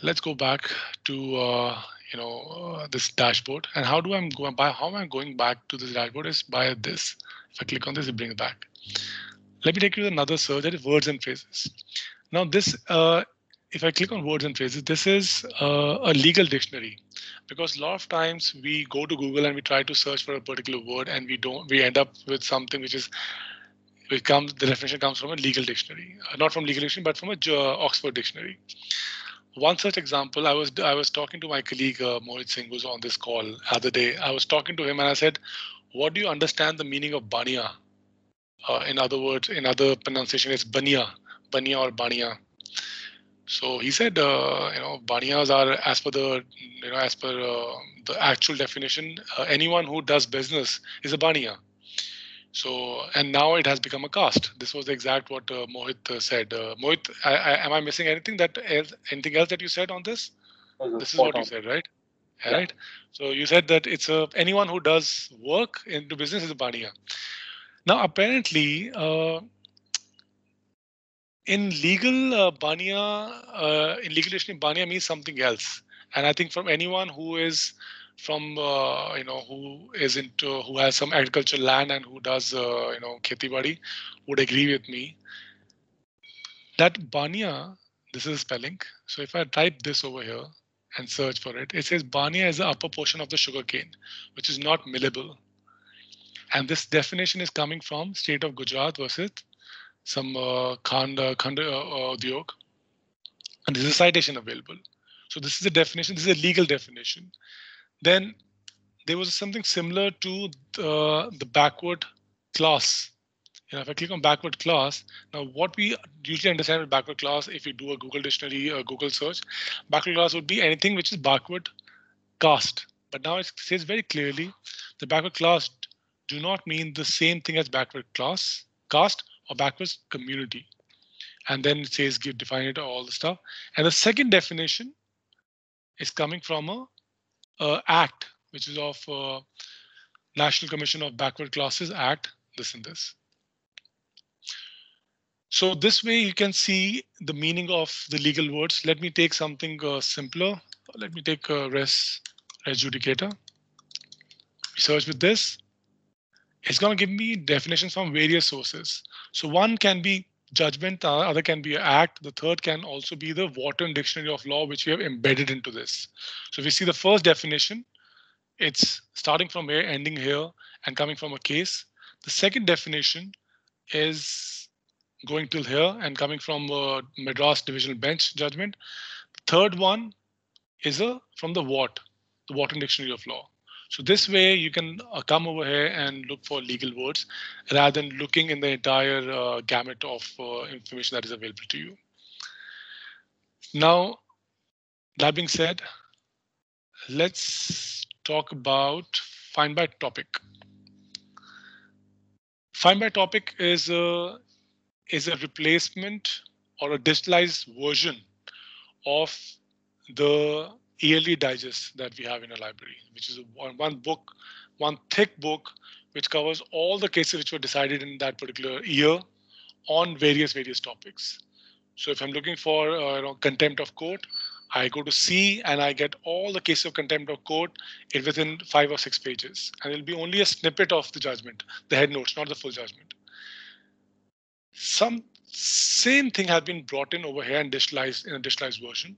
Let's go back to this dashboard. And how am I going back to this dashboard is by this. If I click on this, it brings it back. Let me take you to another search, that is words and phrases. Now this, if I click on words and phrases, this is a legal dictionary, because a lot of times we go to Google and we try to search for a particular word and we end up with something which is, the definition comes from a legal dictionary, not from legal dictionary, but from a Oxford dictionary. One such example, I was talking to my colleague Mohit Singh, who's on this call the other day. I was talking to him and I said, what do you understand the meaning of bania? In other words, in other pronunciation, it's bania, bania or bania. So he said, baniyas are, as per the actual definition, anyone who does business is a baniya. So, and now it has become a caste. This was the exact what Mohit said. Mohit, am I missing anything anything else that you said on this? This is what you said, right? Yeah. Right. So you said that it's anyone who does work into business is a baniya. Now, apparently, in legal in legal dictionary, bania means something else. And I think from anyone who is from who has some agricultural land and who does kheti badi would agree with me that bania, this is spelling. So if I type this over here and search for it, it says bania is the upper portion of the sugar cane, which is not millable. And this definition is coming from state of Gujarat versus some Khand Udyog. And this is a citation available. So this is a definition, this is a legal definition. Then there was something similar to the backward class. If I click on backward class, now what we usually understand with backward class, if you do a Google dictionary or Google search, backward class would be anything which is backward caste. But now it says very clearly the backward class do not mean the same thing as backward class, caste, or backwards community. And then it says define it, all the stuff. And the second definition is coming from a act, which is of National Commission of Backward Classes Act, this and this. So this way you can see the meaning of the legal words. Let me take something simpler. Let me take res judicator. Search with this. It's going to give me definitions from various sources. So one can be judgment, the other can be an act, the third can also be the Wharton Dictionary of Law, which we have embedded into this. So if we see the first definition, it's starting from here, ending here, and coming from a case. The second definition is going till here and coming from a Madras Divisional Bench judgment. The third one is from the Wharton Dictionary of Law. So this way you can come over here and look for legal words rather than looking in the entire gamut of information that is available to you. Now, that being said, let's talk about find by topic. Find by topic is a replacement or a digitalized version of the yearly digest that we have in a library, which is one thick book, which covers all the cases which were decided in that particular year on various topics. So if I'm looking for contempt of court, I go to C and I get all the cases of contempt of court within 5 or 6 pages. And it'll be only a snippet of the judgment, the head notes, not the full judgment. Some same thing has been brought in over here and digitalized in a digitalized version.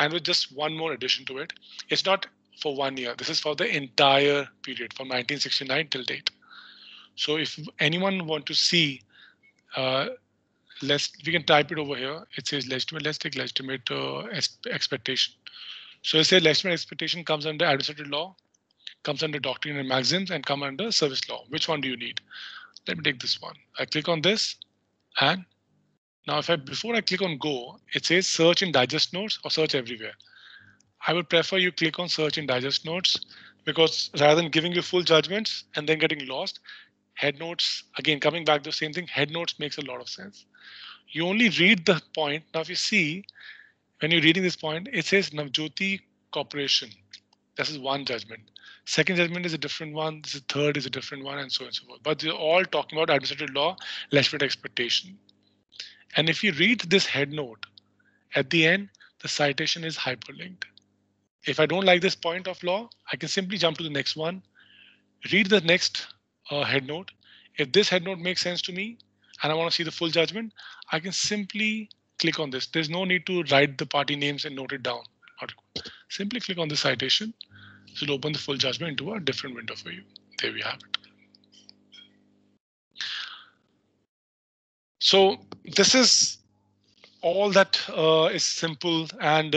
And with just one more addition to it, it's not for 1 year. This is for the entire period from 1969 till date. So if anyone want to see, we can type it over here. It says legitimate. Let's take legitimate expectation. So it says legitimate expectation comes under administrative law, comes under doctrine and maxims, and come under service law. Which one do you need? Let me take this one. I click on this, and now before I click on go, it says search in digest notes or search everywhere. I would prefer you click on search in digest notes, because rather than giving you full judgments and then getting lost, head notes, again, coming back to the same thing, head notes makes a lot of sense. You only read the point. Now, if you see, when you're reading this point, it says Navjyoti Corporation. This is one judgment. Second judgment is a different one. This is third is a different one, and so on and so forth. But they're all talking about administrative law, legitimate expectation. And if you read this head note, at the end, the citation is hyperlinked. If I don't like this point of law, I can simply jump to the next one, read the next head note. If this head note makes sense to me, and I want to see the full judgment, I can simply click on this. There's no need to write the party names and note it down. Simply click on the citation. This will open the full judgment into a different window for you. There we have it. So this is all that is simple and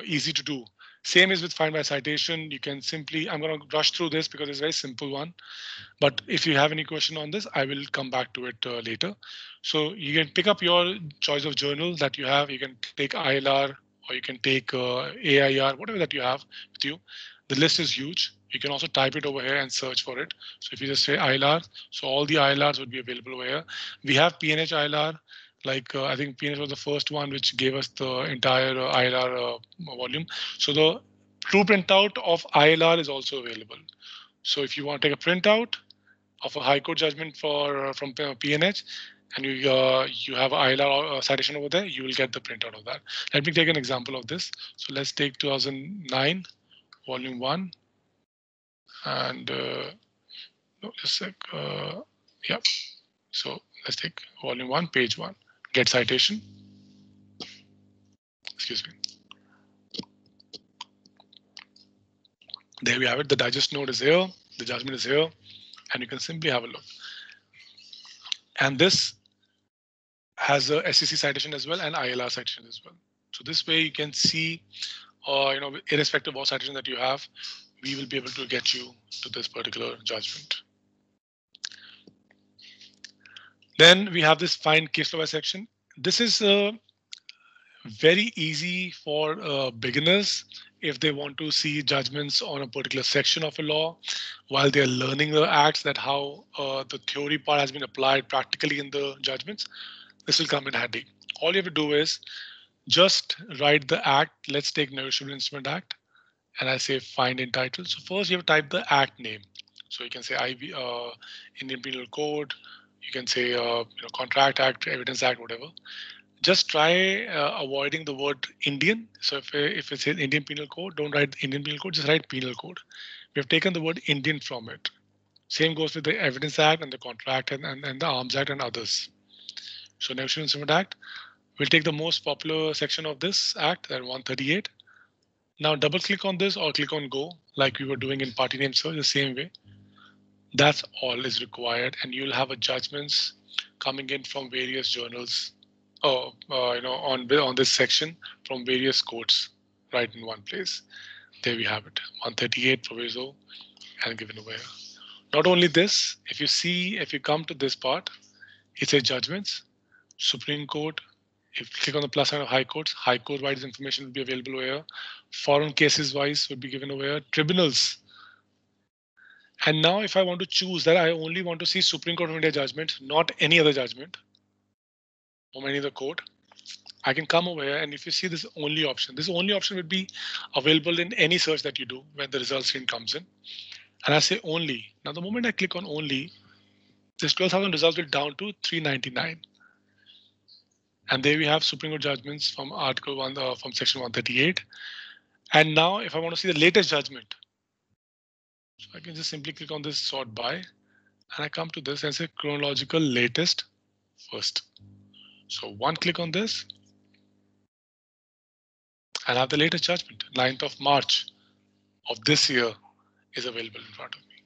easy to do. Same is with find by citation. You can simply, I'm going to rush through this because it's a very simple one. But if you have any question on this, I will come back to it later. So you can pick up your choice of journal that you have. You can take ILR or you can take AIR, whatever that you have with you. The list is huge. You can also type it over here and search for it. So if you just say ILR, so all the ILRs would be available over here. We have PNH ILR. Like I think PNH was the first one which gave us the entire ILR volume. So the true printout of ILR is also available. So if you want to take a printout of a High Court judgment for from PNH, and you have ILR citation over there, you will get the printout of that. Let me take an example of this. So let's take 2009, volume 1, and no, just a sec. Yeah. So let's take volume 1, page 1. Get citation. Excuse me. There we have it. The digest note is here. The judgment is here, and you can simply have a look. And this has a SEC citation as well and ILR citation as well. So this way you can see, irrespective of citation that you have, we will be able to get you to this particular judgment. Then we have this find case law by section. This is very easy for beginners if they want to see judgments on a particular section of a law while they're learning the acts, that how the theory part has been applied practically in the judgments. This will come in handy. All you have to do is just write the act. Let's take Negotiable Instrument Act, and I say find in title. So first you have to type the act name. So you can say Indian Penal Code. You can say Contract Act, Evidence Act, whatever. Just try avoiding the word Indian. So if it says Indian Penal Code, don't write Indian Penal Code, just write Penal Code. We have taken the word Indian from it. Same goes with the Evidence Act and the Contract and the Arms Act and others. So Negotiable Instrument Act, we'll take the most popular section of this act, that 138. Now double click on this or click on go, like we were doing in party name search, the same way. That's all is required, and you'll have a judgments coming in from various journals, on this section from various courts, right in one place. There we have it, 138 proviso, and given away. Not only this, if you come to this part, it says judgments, Supreme Court. If you click on the plus sign of High Courts, High Court wise information will be available here. Foreign cases wise would be given over here. Tribunals. And now if I want to choose that I only want to see Supreme Court of India judgment, not any other judgment from any other court, I can come over here, and if you see this only option would be available in any search that you do when the result screen comes in. And I say only. Now the moment I click on only, this 12,000 results will down to 399. And there we have Supreme Court judgments from Article 1 from Section 138. And now if I want to see the latest judgment, so I can just simply click on this sort by, and I come to this and say chronological latest first. So one click on this, and I have the latest judgment, 9th of March of this year is available in front of me.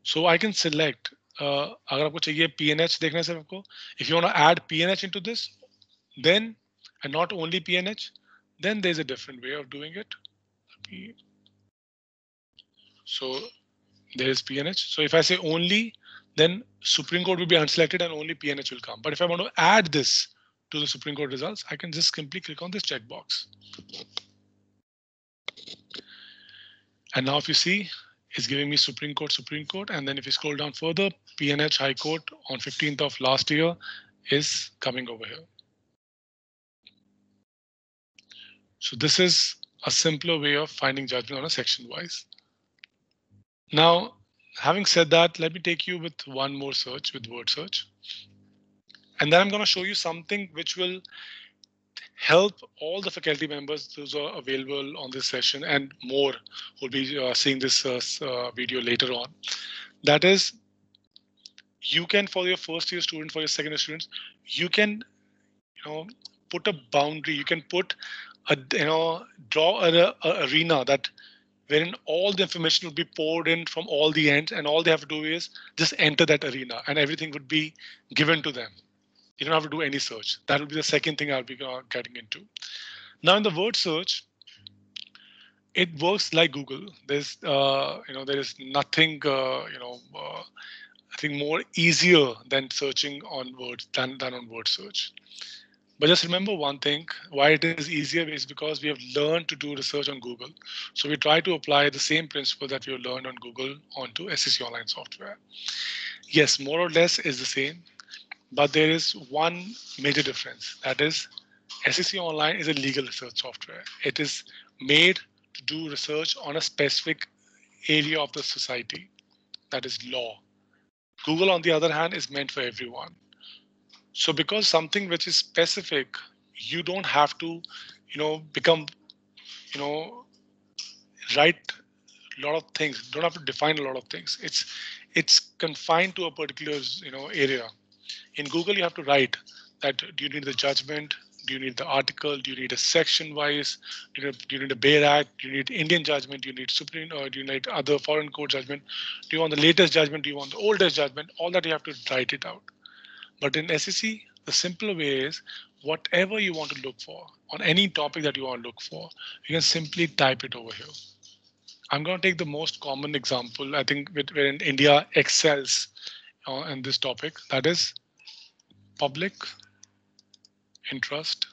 So I can select, अगर आपको चाहिए PNH देखने से आपको, if you want to add PNH into this, then, and not only PNH, then there's a different way of doing it. So there is PNH. So if I say only, then Supreme Court will be unselected and only PNH will come. But if I want to add this to the Supreme Court results, I can just simply click on this checkbox. And now if you see, it's giving me Supreme Court, and then if you scroll down further, PNH High Court on 15th of last year is coming over here. So this is a simpler way of finding judgment on a section wise. Now, having said that, let me take you with one more search with word search. And then I'm going to show you something which will help all the faculty members those are available on this session and more who will be seeing this video later on. That is You can, for your first year student, for your second year students, you can, put a boundary. You can put draw a arena that wherein all the information will be poured in from all the ends, and all they have to do is just enter that arena, and everything would be given to them. You don't have to do any search. That will be the second thing I'll be getting into. Now, in the word search, it works like Google. There is nothing, I think more easier than searching on words than on word search. But just remember one thing, why it is easier is because we have learned to do research on Google. So we try to apply the same principle that we have learned on Google onto SEC Online software. Yes, more or less is the same, but there is one major difference. That is, SEC Online is a legal research software. It is made to do research on a specific area of the society, that is law. Google, on the other hand, is meant for everyone. So because something which is specific, you don't have to, become, you know, write a lot of things. Don't have to define a lot of things. It's confined to a particular, area. In Google, you have to write that, do you need the judgment? Do you need the article? Do you need a section wise? Do you need a Bail Act? Do you need Indian judgment? Do you need Supreme, or do you need other foreign court judgment? Do you want the latest judgment? Do you want the oldest judgment? All that you have to write it out. But in SEC, the simpler way is whatever you want to look for on any topic that you want to look for, you can simply type it over here. I'm going to take the most common example, I think, wherein India excels in this topic, that is public interest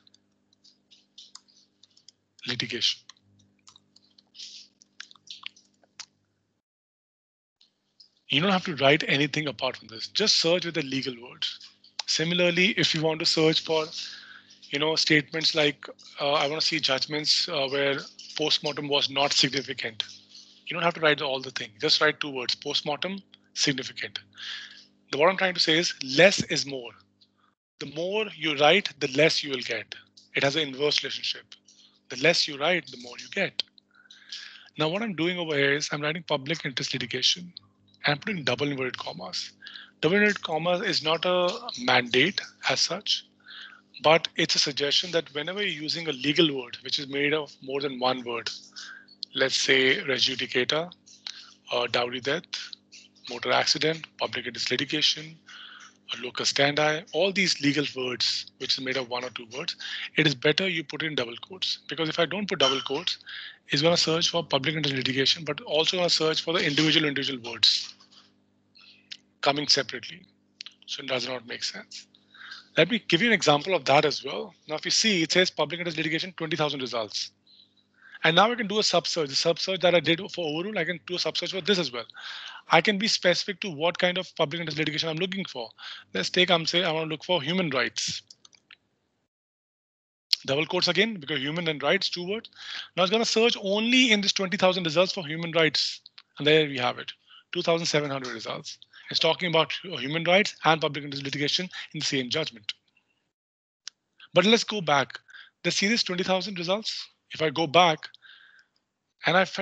litigation. You don't have to write anything apart from this. Just search with the legal words. Similarly, if you want to search for, statements like, I want to see judgments where postmortem was not significant. You don't have to write all the thing. Just write two words: postmortem, significant. What I'm trying to say is less is more. The more you write, the less you will get. It has an inverse relationship. The less you write, the more you get. Now, what I'm doing over here is I'm writing public interest litigation, and I'm putting double inverted commas. Double inverted commas is not a mandate as such, but it's a suggestion that whenever you're using a legal word, which is made of more than one word, let's say res judicata, dowry death, motor accident, public interest litigation, locus standi, all these legal words, which is made of one or two words, it is better you put in double quotes. Because if I don't put double quotes, it's going to search for public interest litigation, but also going to search for the individual words coming separately. So it does not make sense. Let me give you an example of that as well. Now, if you see, it says public interest litigation, 20,000 results. And now I can do a sub-search. The sub-search that I did for overrule, I can do a sub-search for this as well. I can be specific to what kind of public interest litigation I'm looking for. Let's take, say, I want to look for human rights. Double quotes again, because human and rights, two words. Now it's going to search only in this 20,000 results for human rights. And there we have it, 2,700 results. It's talking about human rights and public interest litigation in the same judgment. But let's go back. Let's see this 20,000 results. If I go back, and if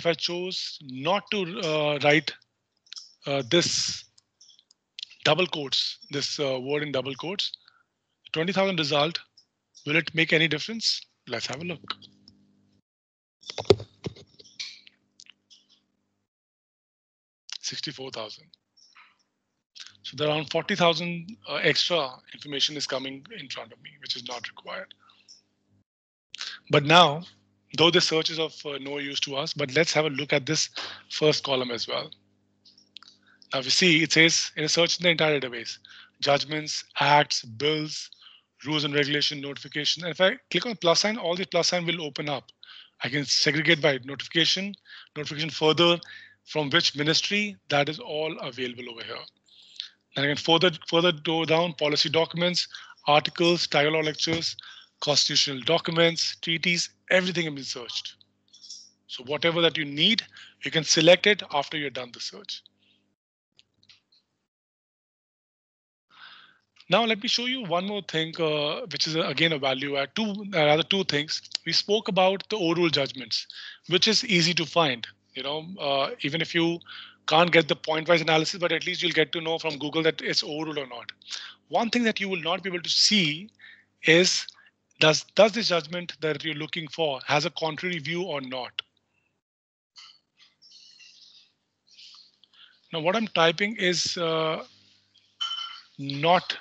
I chose not to write this double quotes, this word in double quotes, 20,000 result, will it make any difference? Let's have a look. $64,000. So there are around 40,000 extra information is coming in front of me, which is not required. But now, though the search is of no use to us, but let's have a look at this first column as well. Now we see it says in a search in the entire database, judgments, acts, bills, rules and regulation, notification. And if I click on the plus sign, all the plus sign will open up. I can segregate by notification further, from which ministry, that is all available over here. And I can further go down, policy documents, articles, title law lectures, constitutional documents, treaties, everything has been searched. So whatever that you need, you can select it after you're done the search. Now let me show you one more thing, which is again a value add. Two things. We spoke about the overrule judgments, which is easy to find. Even if you can't get the point-wise analysis, but at least you'll get to know from Google that it's overruled or not. One thing that you will not be able to see is does this judgment that you're looking for has a contrary view or not. Now what I'm typing is not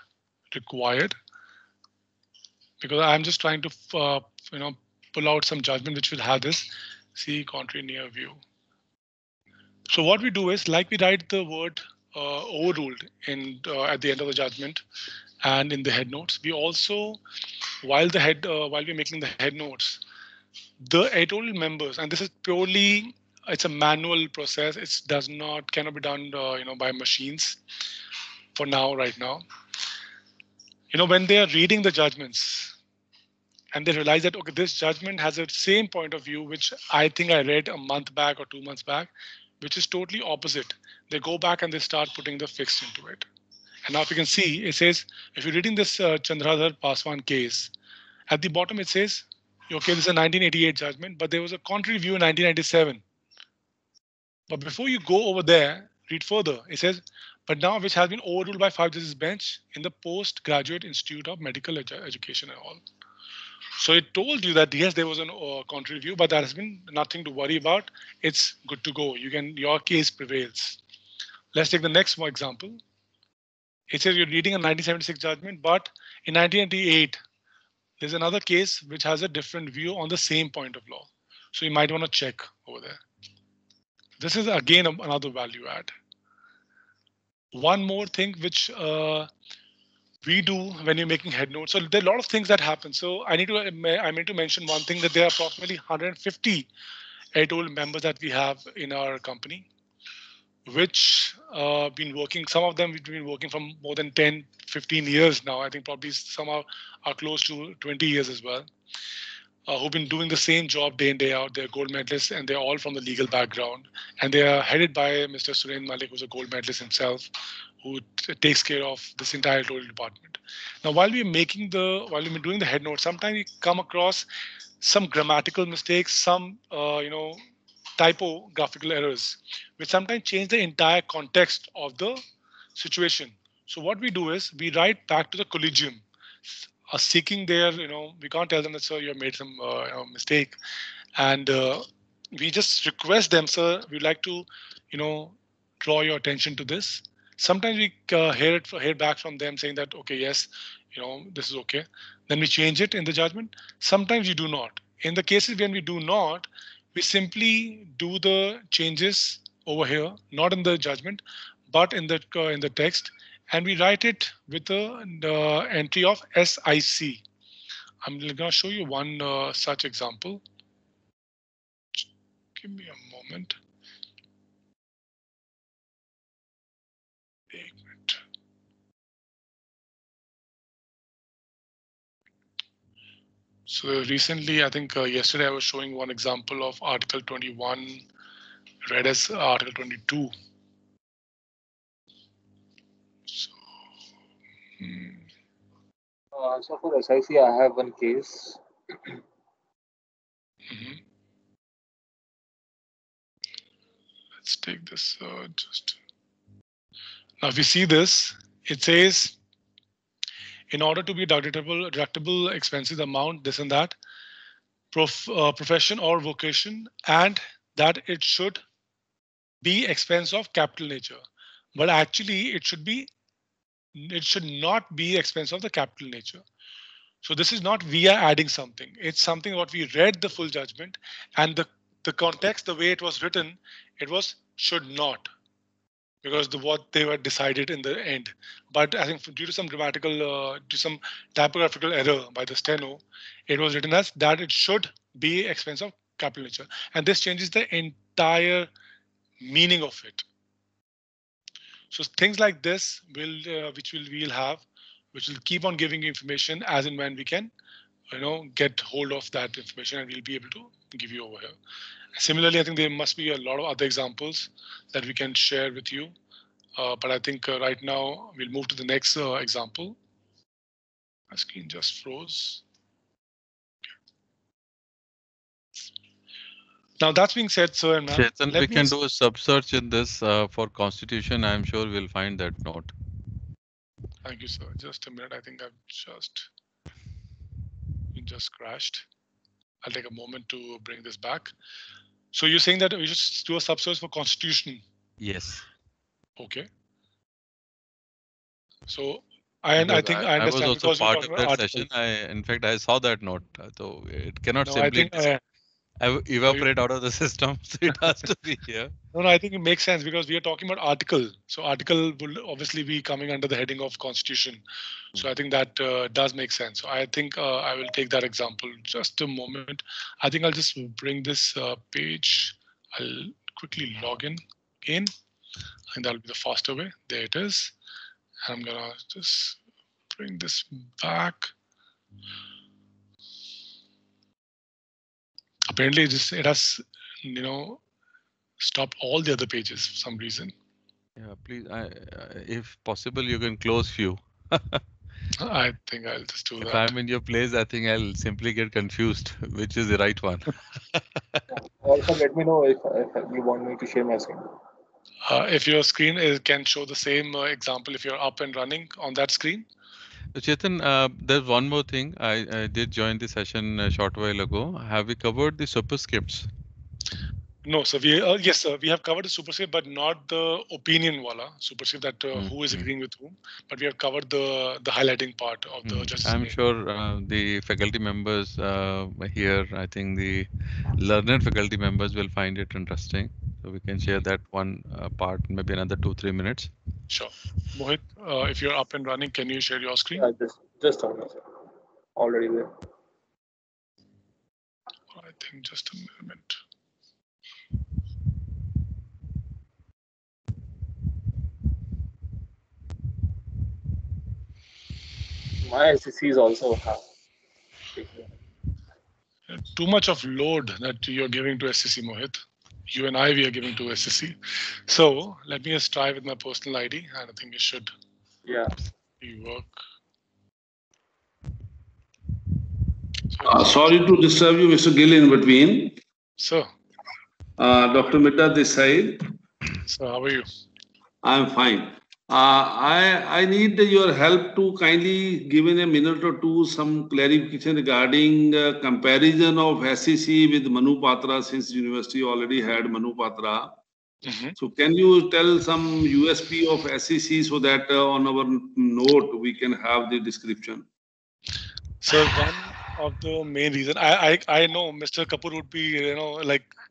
required, because I'm just trying to pull out some judgment which will have this see contrary near view. So what we do is, like we write the word overruled in at the end of the judgment and in the head notes, we also, while we're making the head notes, the editorial members, and this is purely, it's a manual process. It cannot be done by machines for now, right now. When they are reading the judgments and they realize that, okay, this judgment has the same point of view, which I think I read a month back or 2 months back, which is totally opposite. They go back and they start putting the fixed into it. And now if you can see, it says, if you're reading this Chandradhar Paswan case, at the bottom it says, okay, this is a 1988 judgment, but there was a contrary view in 1997. But before you go over there, read further. It says, but now which has been overruled by 5 judges bench in the Postgraduate Institute of Medical Education and all. So it told you that yes, there was a contrary view, but that has been nothing to worry about. It's good to go. Your case prevails. Let's take the next example. It says you're reading a 1976 judgment, but in 1998, there's another case which has a different view on the same point of law. So you might want to check over there. This is again another value add. One more thing which we do when you're making head notes. So there are a lot of things that happen. So I need to mention one thing, that there are approximately 150 editorial members that we have in our company, which been working. Some of them we've been working from more than 10, 15 years now. I think probably some are close to 20 years as well. Who've been doing the same job day in, day out. They're gold medalists and they're all from the legal background. And they are headed by Mr. Suren Malik, who's a gold medalist himself, who takes care of this entire editorial department. Now, while we're doing the head note, sometimes we come across some grammatical mistakes, some typographical errors, which sometimes change the entire context of the situation. So what we do is we write back to the collegium, seeking their, we can't tell them that, sir, you have made some mistake. And we just request them, sir, we'd like to, draw your attention to this. Sometimes we hear back from them saying that, okay, yes, this is okay. Then we change it in the judgment. Sometimes we do not. In the cases when we do not, we simply do the changes over here, not in the judgment, but in the text, and we write it with the entry of SIC. I'm going to show you one such example. Give me a moment. So recently, I think yesterday I was showing one example of Article 21 read as Article 22. So, so for SIC, I have one case. Let's take this just. Now, if you see this, it says, in order to be deductible expenses amount, this and that, profession or vocation, and that it should be expense of capital nature. But actually, it should not be expense of the capital nature. So this is not we are adding something. It's something what we read the full judgment, and the context, the way it was written, it was should not, because what they were decided in the end. But I think due to some some typographical error by the steno, it was written as that it should be expense of capital nature, and this changes the entire meaning of it. So things like this we'll have, which will keep on giving you information as and when we can, get hold of that information, and we'll be able to give you over here. Similarly, I think there must be a lot of other examples that we can share with you. But I think right now we'll move to the next example. My screen just froze. Now that's being said, sir and ma'am, Chetan, we can do a sub search in this for constitution. I'm sure we'll find that note. Thank you, sir. Just a minute. I think I've just crashed. I'll take a moment to bring this back. So you're saying that we should do a sub search for constitution? Yes. Okay. So I think I I was understand also because we're part talking of about that articles. session. In fact, I saw that note. So it cannot No, I simply think evaporate out of the system. So it has to be here. no, I think it makes sense because we are talking about article. So article will obviously be coming under the heading of constitution. So I think that does make sense. So I think I will take that example. Just a moment. I think I'll just bring this page. I'll quickly log in again. I think that'll be the faster way. There it is. And I'm gonna just bring this back. Apparently it has, stopped all the other pages for some reason. Yeah, please, if possible, you can close few. I think I'll just do that. If I'm in your place, I think I'll simply get confused, which is the right one. Also, let me know if you want me to share my screen. If your screen can show the same example if you're up and running on that screen. So Chetan, there's one more thing. I did join the session a short while ago. Have we covered the superscripts? No, so yes, sir, we have covered the superscript, but not the opinion wala superscript that who is agreeing with whom. But we have covered the highlighting part of the justice. I'm sure the faculty members here, I think the learned faculty members will find it interesting. So we can share that one part, maybe another 2-3 minutes. Sure. Mohit, if you're up and running, can you share your screen? Yeah, just a minute. Already there. I think just a minute. My SEC is also too much of load that you're giving to SCC, Mohit. You and I, we are giving to SCC. So let me just try with my personal ID, and I think it should work. Sorry to disturb you, Mr. Gill, in between. Sir. Dr. Midda this side. Sir, how are you? I'm fine. I need your help to kindly give in a minute or two some clarification regarding comparison of SEC with Manu Patra, since university already had Manu Patra. So can you tell some USP of SEC so that on our note we can have the description? So one of the main reason I know Mr. Kapoor would be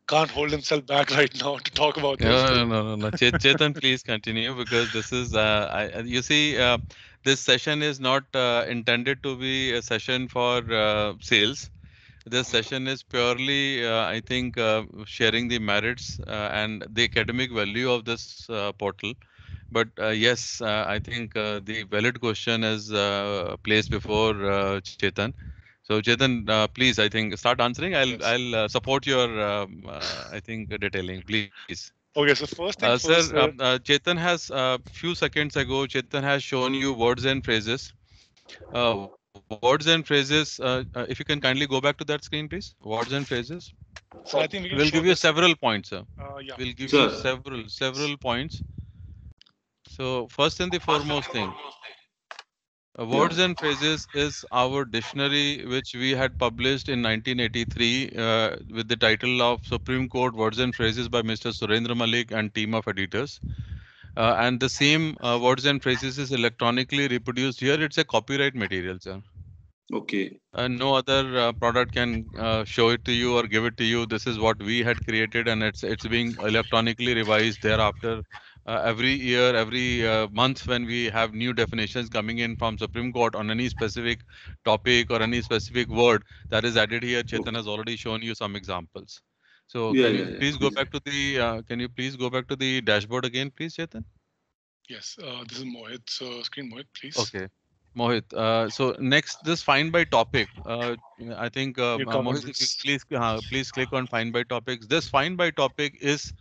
can't hold himself back right now to talk about this. No. Chetan, please continue, because this is you see this session is not intended to be a session for sales. This session is purely, I think, sharing the merits and the academic value of this portal. But yes, I think the valid question is placed before Chetan. So Chetan, please, I think, start answering. I'll support your, I think, detailing, please. Okay, so first thing sir, first. Chetan has few seconds ago, Chetan has shown you words and phrases. Words and phrases. If you can kindly go back to that screen, please. Words and phrases. So I think we'll give you several points, sir. Yeah. We'll give you several points. So first and the foremost thing, words and phrases is our dictionary, which we had published in 1983 with the title of Supreme Court Words and Phrases by Mr. Surendra Malik and team of editors. And the same words and phrases is electronically reproduced here. It's a copyright material, sir. Okay. No other product can show it to you or give it to you. This is what we had created, and it's being electronically revised thereafter. Every year, every month, when we have new definitions coming in from Supreme Court on any specific topic or any specific word that is added here, Chetan has already shown you some examples. So can you please go back to the can you please go back to the dashboard again, please, Chetan? Yes, this is Mohit. So screen Mohit, please. Okay. Mohit, so next, this find by topic. I think Mohit, if you please click on find by topics. This find by topic is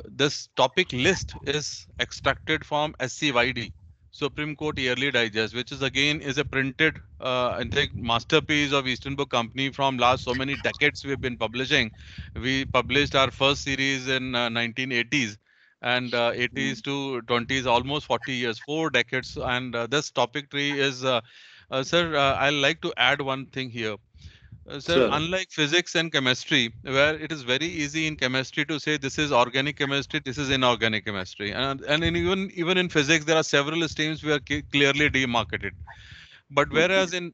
this topic list is extracted from SCYD. Supreme Court Yearly Digest, which is again is a printed, I think, masterpiece of Eastern Book Company from last so many decades we've been publishing. We published our first series in 1980s, and 80s to 20s, almost 40 years, 4 decades. And this topic tree is, sir, I'd like to add one thing here. Sir, Sir. unlike physics and chemistry, where it is very easy in chemistry to say this is organic chemistry, this is inorganic chemistry, and even in physics there are several streams where clearly demarcated. But whereas in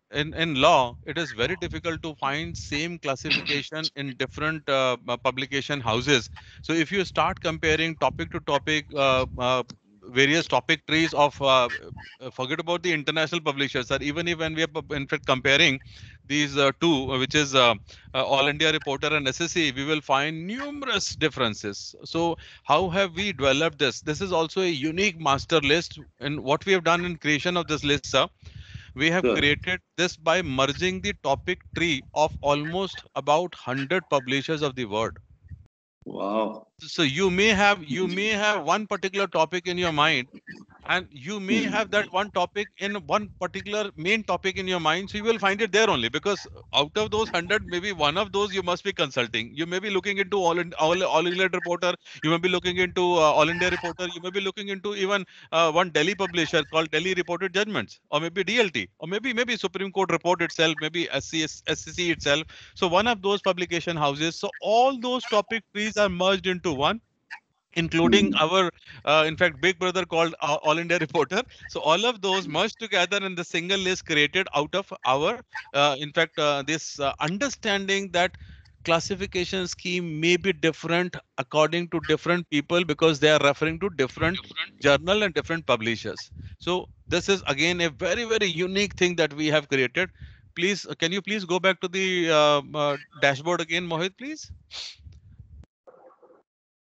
law, it is very difficult to find same classification in different publication houses. So if you start comparing topic to topic, various topic trees of forget about the international publishers, or even if when we are in fact comparing these two, which is All India Reporter and SSC, we will find numerous differences. So how have we developed this? This is also a unique master list, and what we have done in creation of this list, sir, we have Sure. created this by merging the topic tree of almost about 100 publishers of the world. Wow. So you may have one particular topic in your mind, and you may have that one topic in one particular main topic in your mind, so you will find it there only, because out of those 100, maybe one of those you must be consulting. You may be looking into all England Reporter, you may be looking into All India Reporter, you may be looking into even one Delhi publisher called Delhi Reported Judgments, or maybe DLT, or maybe Supreme Court Report itself, maybe SCC itself. So one of those publication houses. So all those topic trees are merged into one, including our, in fact, big brother called All India Reporter. So all of those merged together in the single list created out of our, in fact, this understanding that classification scheme may be different according to different people, because they are referring to different journal and different publishers. So this is again a very, very unique thing that we have created. Please, can you please go back to the dashboard again, Mohit, please?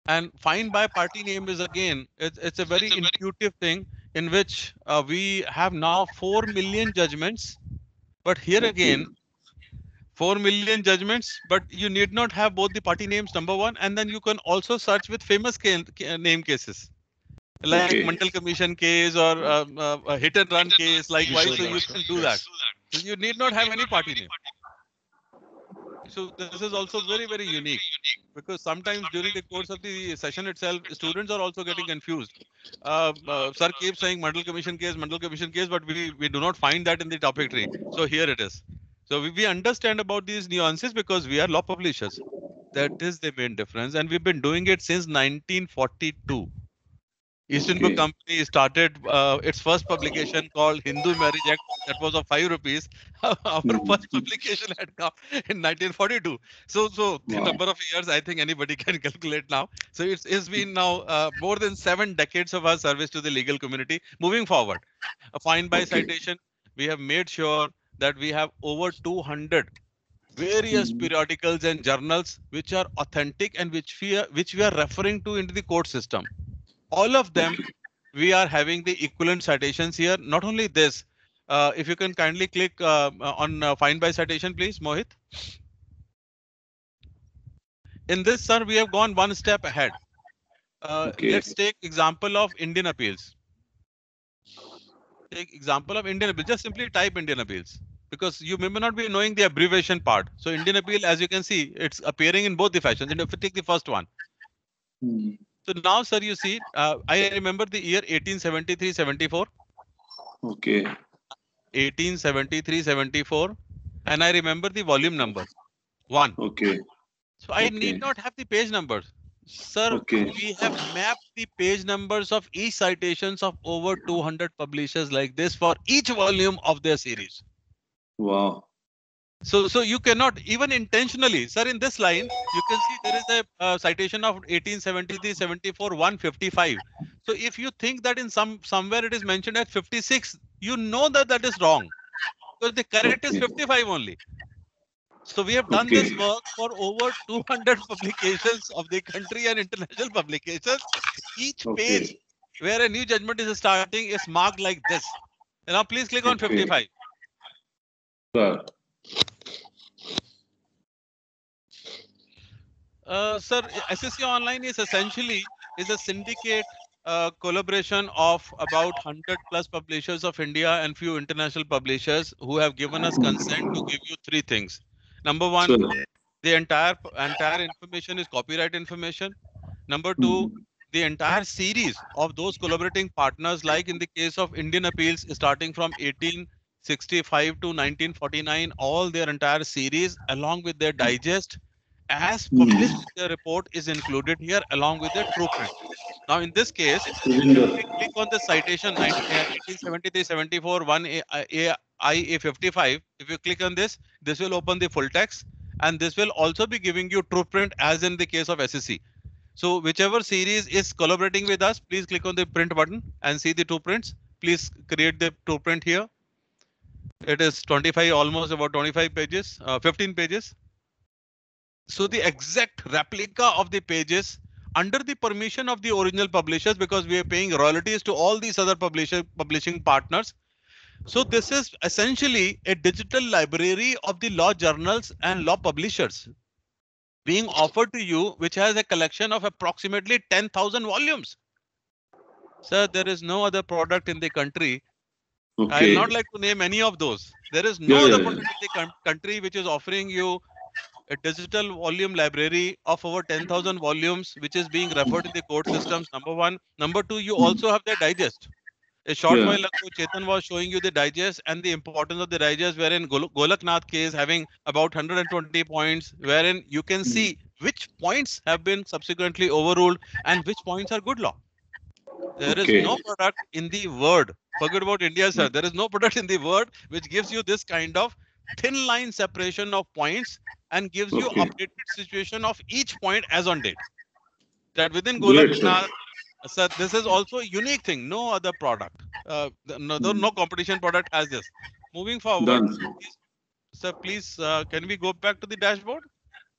And find by party name is again, it's a very intuitive thing in which we have now 4 million judgments. But here again, 4 million judgments, but you need not have both the party names, number one, and then you can also search with famous name cases, like Mandal Commission case or a hit and run case, like why, so you can do that. So you need not have any party name. So this is also very, very unique, because sometimes during the course of the session itself, students are also getting confused. Sir keeps saying Mandal Commission case, but we do not find that in the topic tree. So here it is. So we understand about these nuances because we are law publishers. That is the main difference, and we've been doing it since 1942. Eastern Book Company started its first publication called Hindu Marriage Act, that was of 5 rupees. Our first publication had come in 1942. So the number of years, I think anybody can calculate now. So it's been now more than 7 decades of our service to the legal community. Moving forward, find by citation, we have made sure that we have over 200 various periodicals and journals which are authentic and which we are referring to into the court system. All of them, we are having the equivalent citations here. Not only this, if you can kindly click on find by citation, please, Mohit. In this, sir, we have gone one step ahead. Let's take example of Indian appeals. Take example of Indian appeals. Just simply type Indian appeals, because you may not be knowing the abbreviation part. So Indian appeal, as you can see, it's appearing in both the fashions. And if you take the first one. So now, sir, you see, I remember the year 1873-74. Okay. 1873-74. And I remember the volume number 1. Okay. So I need not have the page numbers. Sir, we have mapped the page numbers of each citations of over 200 publishers like this for each volume of their series. Wow. So you cannot even intentionally, sir, in this line, you can see there is a citation of 1873-74, 155. So if you think that in somewhere it is mentioned at 56, you know that that is wrong, because the correct is 55 only. So we have done this work for over 200 publications of the country and international publications. Each page where a new judgment is starting is marked like this. And now please click on 55. Sir. Sir, SSC Online is essentially a syndicate collaboration of about 100 plus publishers of India and few international publishers who have given us consent to give you three things. Number one, Sure. the entire information is copyright information. Number two, the entire series of those collaborating partners, like in the case of Indian Appeals, starting from 1865 to 1949, all their entire series along with their digest as published in the report is included here along with their true print. Now, in this case, if we click on the citation 1873-74 1 IA55, if you click on this, this will open the full text, and this will also be giving you true print as in the case of SEC. So whichever series is collaborating with us, please click on the print button and see the two prints. Please create the two print here. It is 25, almost about 25 pages, 15 pages. So the exact replica of the pages under the permission of the original publishers, because we are paying royalties to all these other publishing partners. So this is essentially a digital library of the law journals and law publishers being offered to you, which has a collection of approximately 10,000 volumes. Sir, there is no other product in the country. I will not like to name any of those. There is no other product in the country which is offering you a digital volume library of over 10,000 volumes, which is being referred in the court systems. Number one. Number two, you also have the digest. A short while ago, Chetan was showing you the digest and the importance of the digest, wherein Golaknath case having about 120 points, wherein you can see which points have been subsequently overruled and which points are good law. There is no product in the world. Forget about India, sir. There is no product in the world which gives you this kind of thin line separation of points and gives you updated situation of each point as on date. That within Golaknath, sir, this is also a unique thing. No other product, no competition product has this. Moving forward, sir, please, can we go back to the dashboard?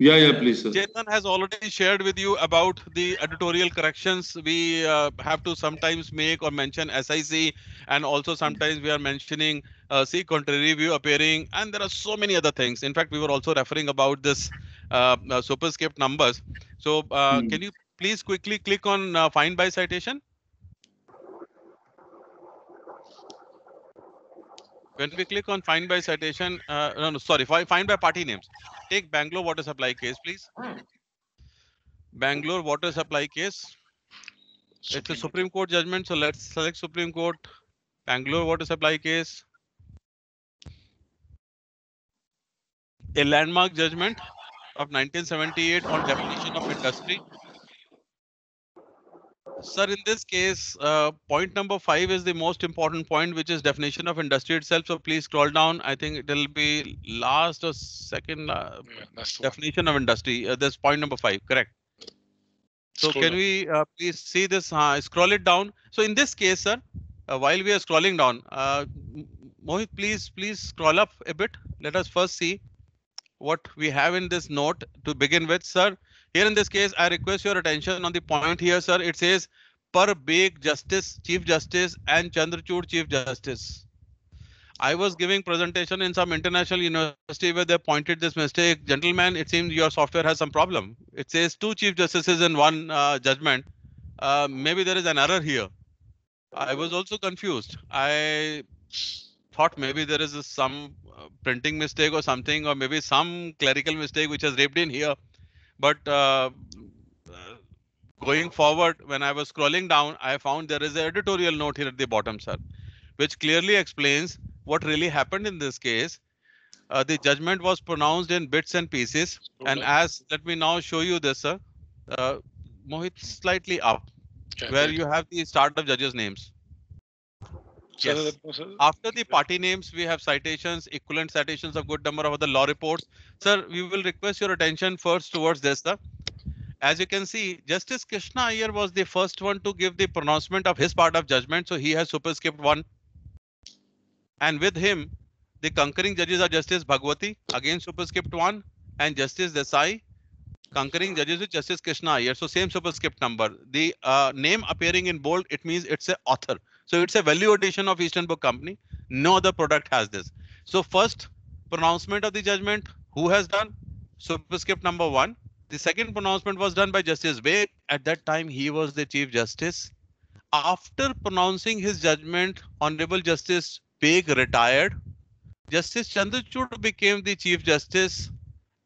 Yeah, please, sir. Chetan has already shared with you about the editorial corrections we have to sometimes make or mention SIC, and also sometimes we are mentioning C contrary view appearing, and there are so many other things. In fact, we were also referring about this superscript numbers. So can you please quickly click on find by citation? When we click on find by citation, find by party names. Take Bangalore water supply case, please. Bangalore water supply case. It's a Supreme Court judgment, so let's select Supreme Court. Bangalore water supply case. A landmark judgment of 1978 on definition of industry. Sir, in this case, point number 5 is the most important point, which is definition of industry itself. So please scroll down. I think it will be last or second definition of industry. That's point number 5, correct? So can we please see this? Scroll it down. So in this case, sir, while we are scrolling down, Mohit, please scroll up a bit. Let us first see what we have in this note to begin with, sir. Here in this case, I request your attention on the point here, sir. It says per Beg Justice, Chief Justice and Chandrachud Chief Justice. I was giving presentation in some international university where they pointed this mistake. Gentlemen, it seems your software has some problem. It says 2 Chief Justices in one judgment. Maybe there is an error here. I was also confused. I thought maybe there is some printing mistake or something, or maybe some clerical mistake which has raped in here. But going forward, when I was scrolling down, I found there is an editorial note here at the bottom, sir, which clearly explains what really happened in this case. The judgment was pronounced in bits and pieces. And as let me now show you this, sir. Mohit, slightly up, where you have the start of judges' names. Yes. After the party names, we have citations, equivalent citations of good number of other law reports. Sir, we will request your attention first towards this, sir. As you can see, Justice Krishna Iyer was the first one to give the pronouncement of his part of judgment. So he has superscript 1. And with him, the concurring judges are Justice Bhagwati, again superscript 1, and Justice Desai, concurring judges with Justice Krishna Iyer. So same superscript number. The name appearing in bold, it means it's an author. So it's a value addition of Eastern Book Company. No other product has this. So first pronouncement of the judgment, who has done? Superscript number 1. The second pronouncement was done by Justice Beg. At that time, he was the Chief Justice. after pronouncing his judgment, Honorable Justice Beg retired. Justice Chandrachud became the Chief Justice,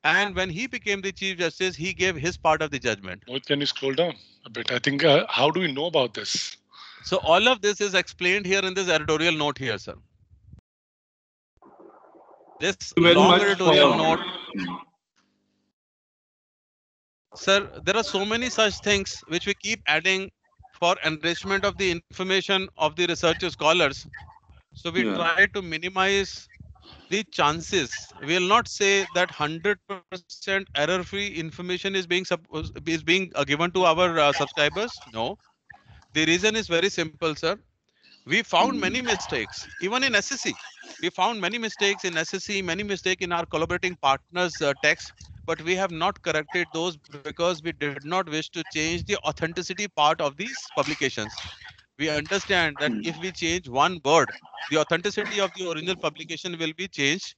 and when he became the Chief Justice, he gave his part of the judgment. Mohit, can you scroll down a bit? I think, how do we know about this? So all of this is explained here in this editorial note here, sir. This Very long much editorial for- note. Sir, there are so many such things which we keep adding for enrichment of the information of the researcher scholars. So we Yeah. try to minimize the chances. We will not say that 100% error-free information is being given to our subscribers. No, the reason is very simple, sir. We found many mistakes, even in SSC. We found many mistakes in SSC, many mistakes in our collaborating partners' text, but we have not corrected those because we did not wish to change the authenticity part of these publications. We understand that if we change one word, the authenticity of the original publication will be changed,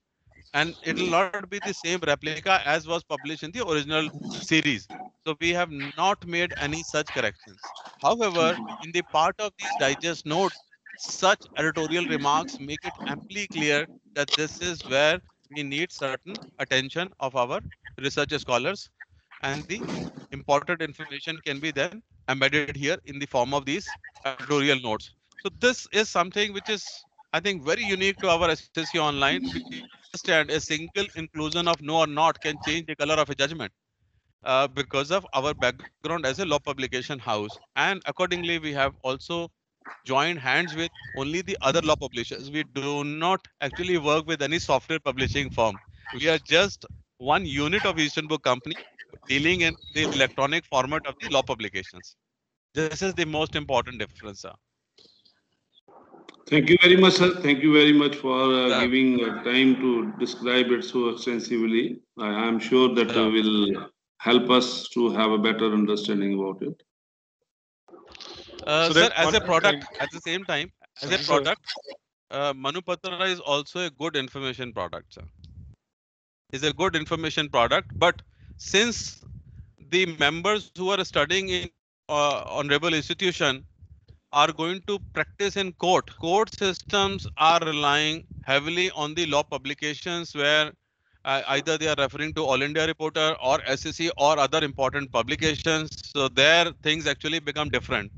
and it will not be the same replica as was published in the original series. So we have not made any such corrections. However, in the part of these digest notes, such editorial remarks make it amply clear that this is where we need certain attention of our research scholars, and the important information can be then embedded here in the form of these editorial notes. So this is something which is, I think, very unique to our SSC Online. We understand a single inclusion of no or not can change the color of a judgment because of our background as a law publication house. And accordingly, we have also joined hands with only the other law publishers. We do not actually work with any software publishing firm. We are just one unit of Eastern Book Company dealing in the electronic format of the law publications. This is the most important difference, sir. Thank you very much, sir. Thank you very much for Sir. giving time to describe it so extensively. I am sure that Sir. will help us to have a better understanding about it. So Sir, that as a one product, thing- at the same time, as a Sorry, sir. product, Manupatra is also a good information product, sir. Is a good information product, but since the members who are studying in honorable institution are going to practice in court systems are relying heavily on the law publications where either they are referring to All India Reporter or SSC or other important publications. So there things actually become different.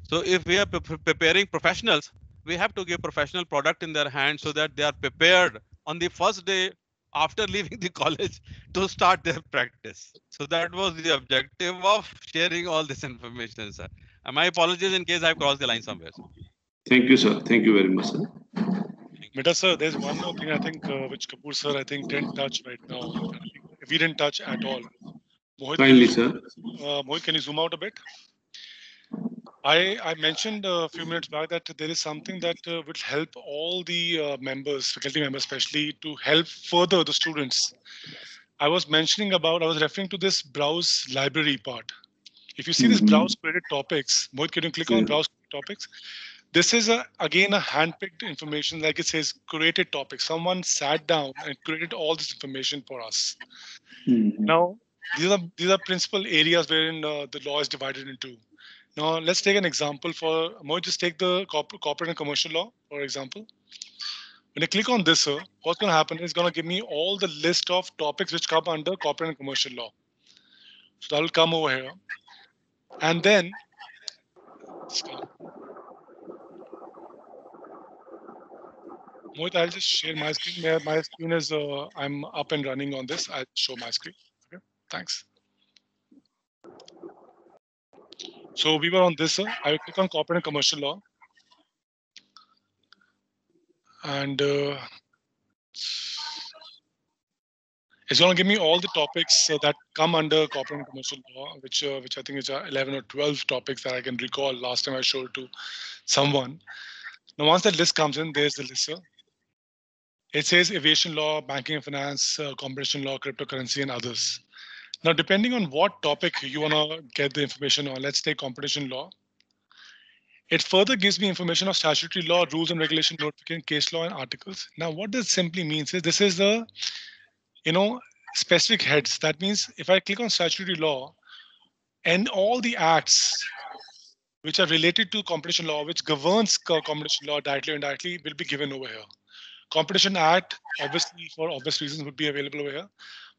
So if we are preparing professionals, we have to give professional product in their hands so that they are prepared on the first day after leaving the college to start their practice. So that was the objective of sharing all this information, sir. My apologies in case I've crossed the line somewhere. Sir. Thank you, sir. Thank you very much, sir. Mehta sir, there's one more thing I think which Kapoor sir I think didn't touch right now. I think if we didn't touch at all. Mohit, Kindly, sir. Mohit, can you zoom out a bit? I mentioned a few minutes back that there is something that would help all the members, faculty members especially, to help further the students. I was referring to this browse library part. If you see this browse created topics, Mohit, can you click on Yeah. browse topics? This is again a hand-picked information, like it says created topics. Someone sat down and created all this information for us. Now, these are principal areas wherein the law is divided into. Now, let's take an example for Mohit. Just take the corporate and commercial law, for example. When I click on this, sir, what's going to happen is going to give me all the list of topics which come under corporate and commercial law. So that will come over here. And then, Mohit, I'll just share my screen. My screen is, I'm up and running on this. I'll show my screen. Okay, thanks. So we were on this, sir. I will click on corporate and commercial law. And it's going to give me all the topics that come under corporate and commercial law, which I think is 11 or 12 topics that I can recall last time I showed to someone. Now, once that list comes in, there's the list, sir. It says aviation law, banking and finance, competition law, cryptocurrency, and others. Now, depending on what topic you want to get the information on, let's take competition law. It further gives me information of statutory law, rules and regulation, notification, case law, and articles. Now, what this simply means is this is the, specific heads. That means if I click on statutory law and all the acts which are related to competition law, which governs competition law directly or indirectly, will be given over here. Competition Act, obviously for obvious reasons, would be available over here.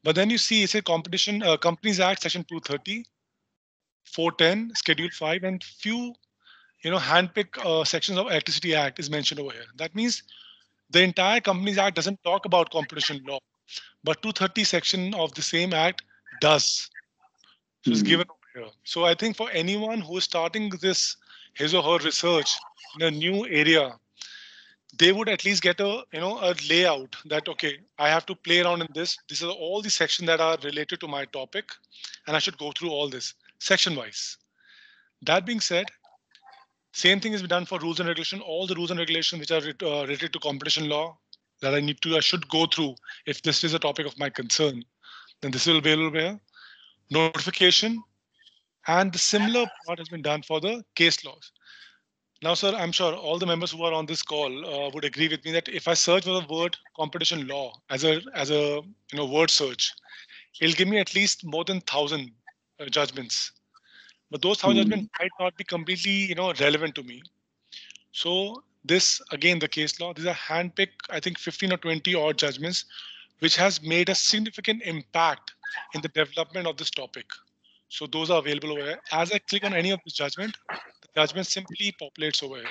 But then you see, it's a Competition Companies Act, Section 230, 410, Schedule 5, and few, handpick sections of Electricity Act is mentioned over here. That means the entire Companies Act doesn't talk about competition law, but 230 section of the same act does. So it's given over here. So I think for anyone who is starting his or her research in a new area, they would at least get a layout that, okay, I have to play around in this. These are all the sections that are related to my topic, and I should go through all this section wise. That being said, same thing is done for rules and regulation. All the rules and regulations which are related to competition law that I should go through if this is a topic of my concern, then this will be available here. Notification, and the similar part has been done for the case laws. Now, sir, I'm sure all the members who are on this call would agree with me that if I search for the word competition law as a word search, it'll give me at least more than 1,000 judgments. But those 1,000 judgments might not be completely relevant to me. So this, again, the case law, these are handpicked, I think 15 or 20 odd judgments, which has made a significant impact in the development of this topic. So those are available over here. As I click on any of this judgment, the judgment simply populates over here.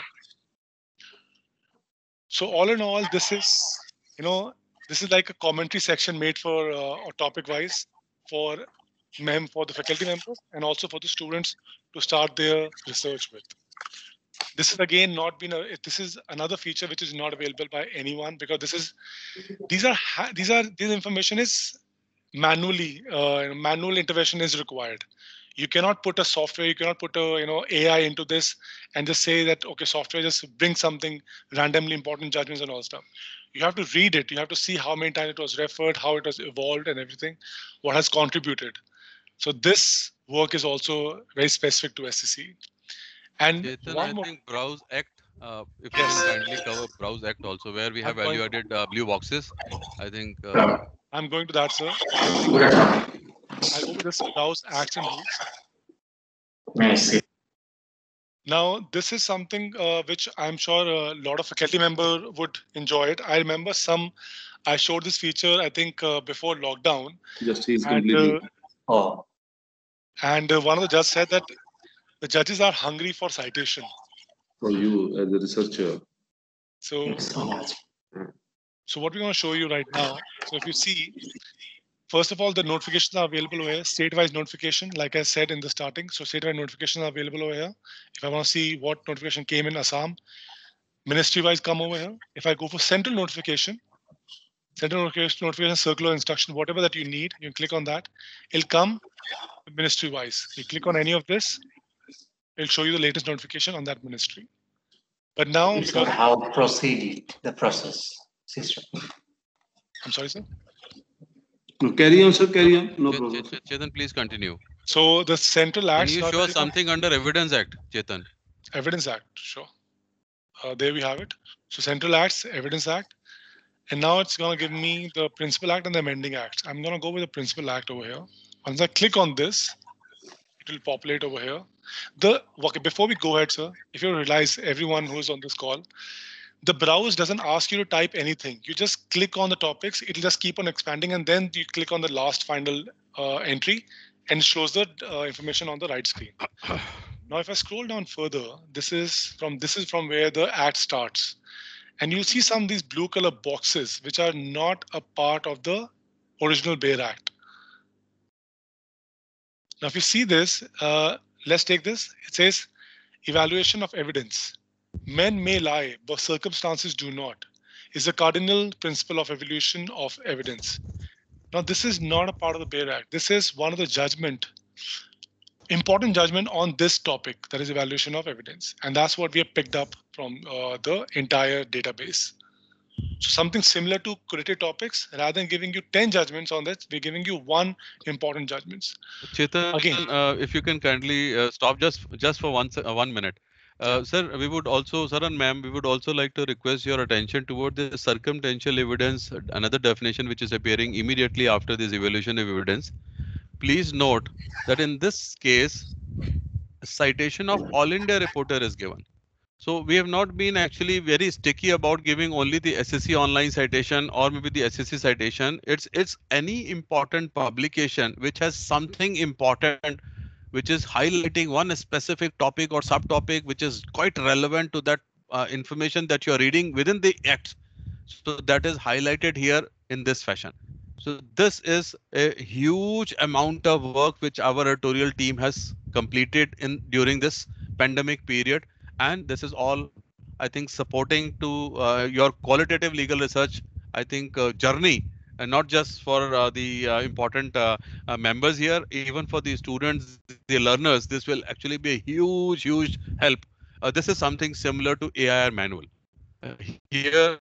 So all in all, this is like a commentary section made for topic wise for the faculty members and also for the students to start their research with. This is again not been this is another feature which is not available by anyone, because this information is manually manual intervention is required. You cannot put a software, you cannot put a AI into this and just say that, okay, software just brings something randomly important judgments and all stuff. You have to read it. You have to see how many times it was referred, how it was evolved and everything, what has contributed. So this work is also very specific to SCC. And Chetan, I think Browse Act, if you can kindly cover Browse Act also, where we have value-added blue boxes. I think I'm going to that, sir. I'll go with this Browse Acts and Rules. Now, this is something which I'm sure a lot of faculty member would enjoy it. I remember I showed this feature, I think, before lockdown. And one of the judges said that the judges are hungry for citation. For you as a researcher. So what we're going to show you right now. So if you see, first of all, the notifications are available over here. State-wise notification, like I said in the starting. So state-wise notifications are available over here. If I want to see what notification came in Assam, ministry-wise come over here. If I go for central notification, circular instruction, whatever that you need, you click on that. It'll come ministry-wise. You click on any of this, it'll show you the latest notification on that ministry. But now, because how proceeded the process, sister. I'm sorry, sir. No, carry on, sir. Carry on. No problem. Chetan, please continue. So the Central Act. Can you show something under Evidence Act, Chetan? Evidence Act, sure. There we have it. So Central Acts, Evidence Act. And now it's going to give me the Principal Act and the Amending Act. I'm going to go with the Principal Act over here. Once I click on this, it will populate over here. Before we go ahead, sir, if you realize, everyone who's on this call, the browse doesn't ask you to type anything. You just click on the topics. It'll just keep on expanding, and then you click on the last final entry, and it shows the information on the right screen. Now, if I scroll down further, this is from where the act starts, and you'll see some of these blue color boxes which are not a part of the original Bayer Act. Now, if you see this, let's take this. It says evaluation of evidence. Men may lie, but circumstances do not, is a cardinal principle of evaluation of evidence. Now, this is not a part of the Bayer Act. This is one of the important judgment on this topic, that is evaluation of evidence. And that's what we have picked up from the entire database. So something similar to curated topics, rather than giving you 10 judgments on this, we're giving you one important judgments. Chetan, again, if you can kindly stop just for 1 minute. Sir, we would also, sir and ma'am, we would also like to request your attention toward the circumstantial evidence, another definition which is appearing immediately after this evaluation of evidence. Please note that in this case, citation of All India reporter is given. So we have not been actually very sticky about giving only the SSC online citation or maybe the SSC citation. It's any important publication which has something important, which is highlighting one specific topic or subtopic which is quite relevant to that information that you're reading within the act. So that is highlighted here in this fashion. So this is a huge amount of work which our editorial team has completed in during this pandemic period, and this is all, I think, supporting to your qualitative legal research, I think, journey, and not just for the important members here, even for the students, the learners. This will actually be a huge help. This is something similar to AIR manual. Here,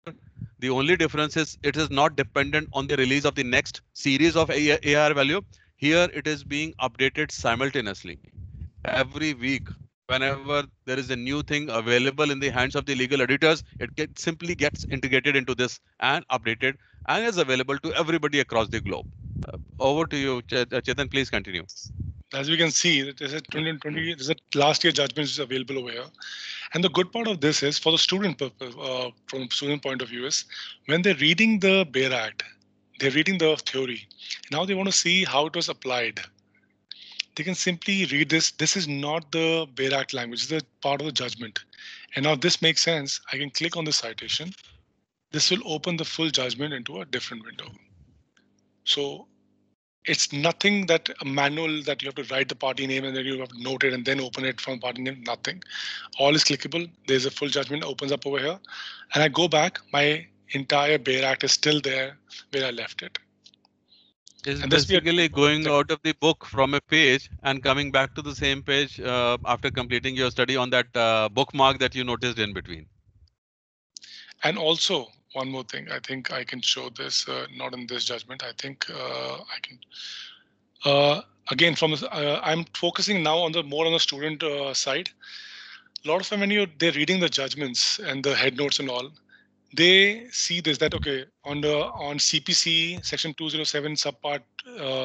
the only difference is it is not dependent on the release of the next series of AR value. Here, it is being updated simultaneously every week. Whenever there is a new thing available in the hands of the legal editors, simply gets integrated into this and updated and is available to everybody across the globe. Over to you, Chetan. Please continue. As we can see, there's a 2020, there's a last year judgment is available over here. And the good part of this is, for the student purpose, from student point of view, is when they're reading the BEAR Act, they're reading the theory. Now they want to see how it was applied. They can simply read this. This is not the BEAR Act language. This is part of the judgment. And now this makes sense. I can click on the citation. This will open the full judgment into a different window. So it's nothing that a manual that you have to write the party name and then you have to note it and then open it from party name. Nothing. All is clickable. There's a full judgment opens up over here. And I go back. My entire BEAR Act is still there where I left it. Is And this basically going out of the book from a page and coming back to the same page after completing your study on that bookmark that you noticed in between. And also one more thing, I think I can show this, not in this judgment. I think I can, again, from this, I'm focusing now on the more on the student side. A lot of time when they're reading the judgments and the head notes and all, they see this, that, okay, on CPC section 207 subpart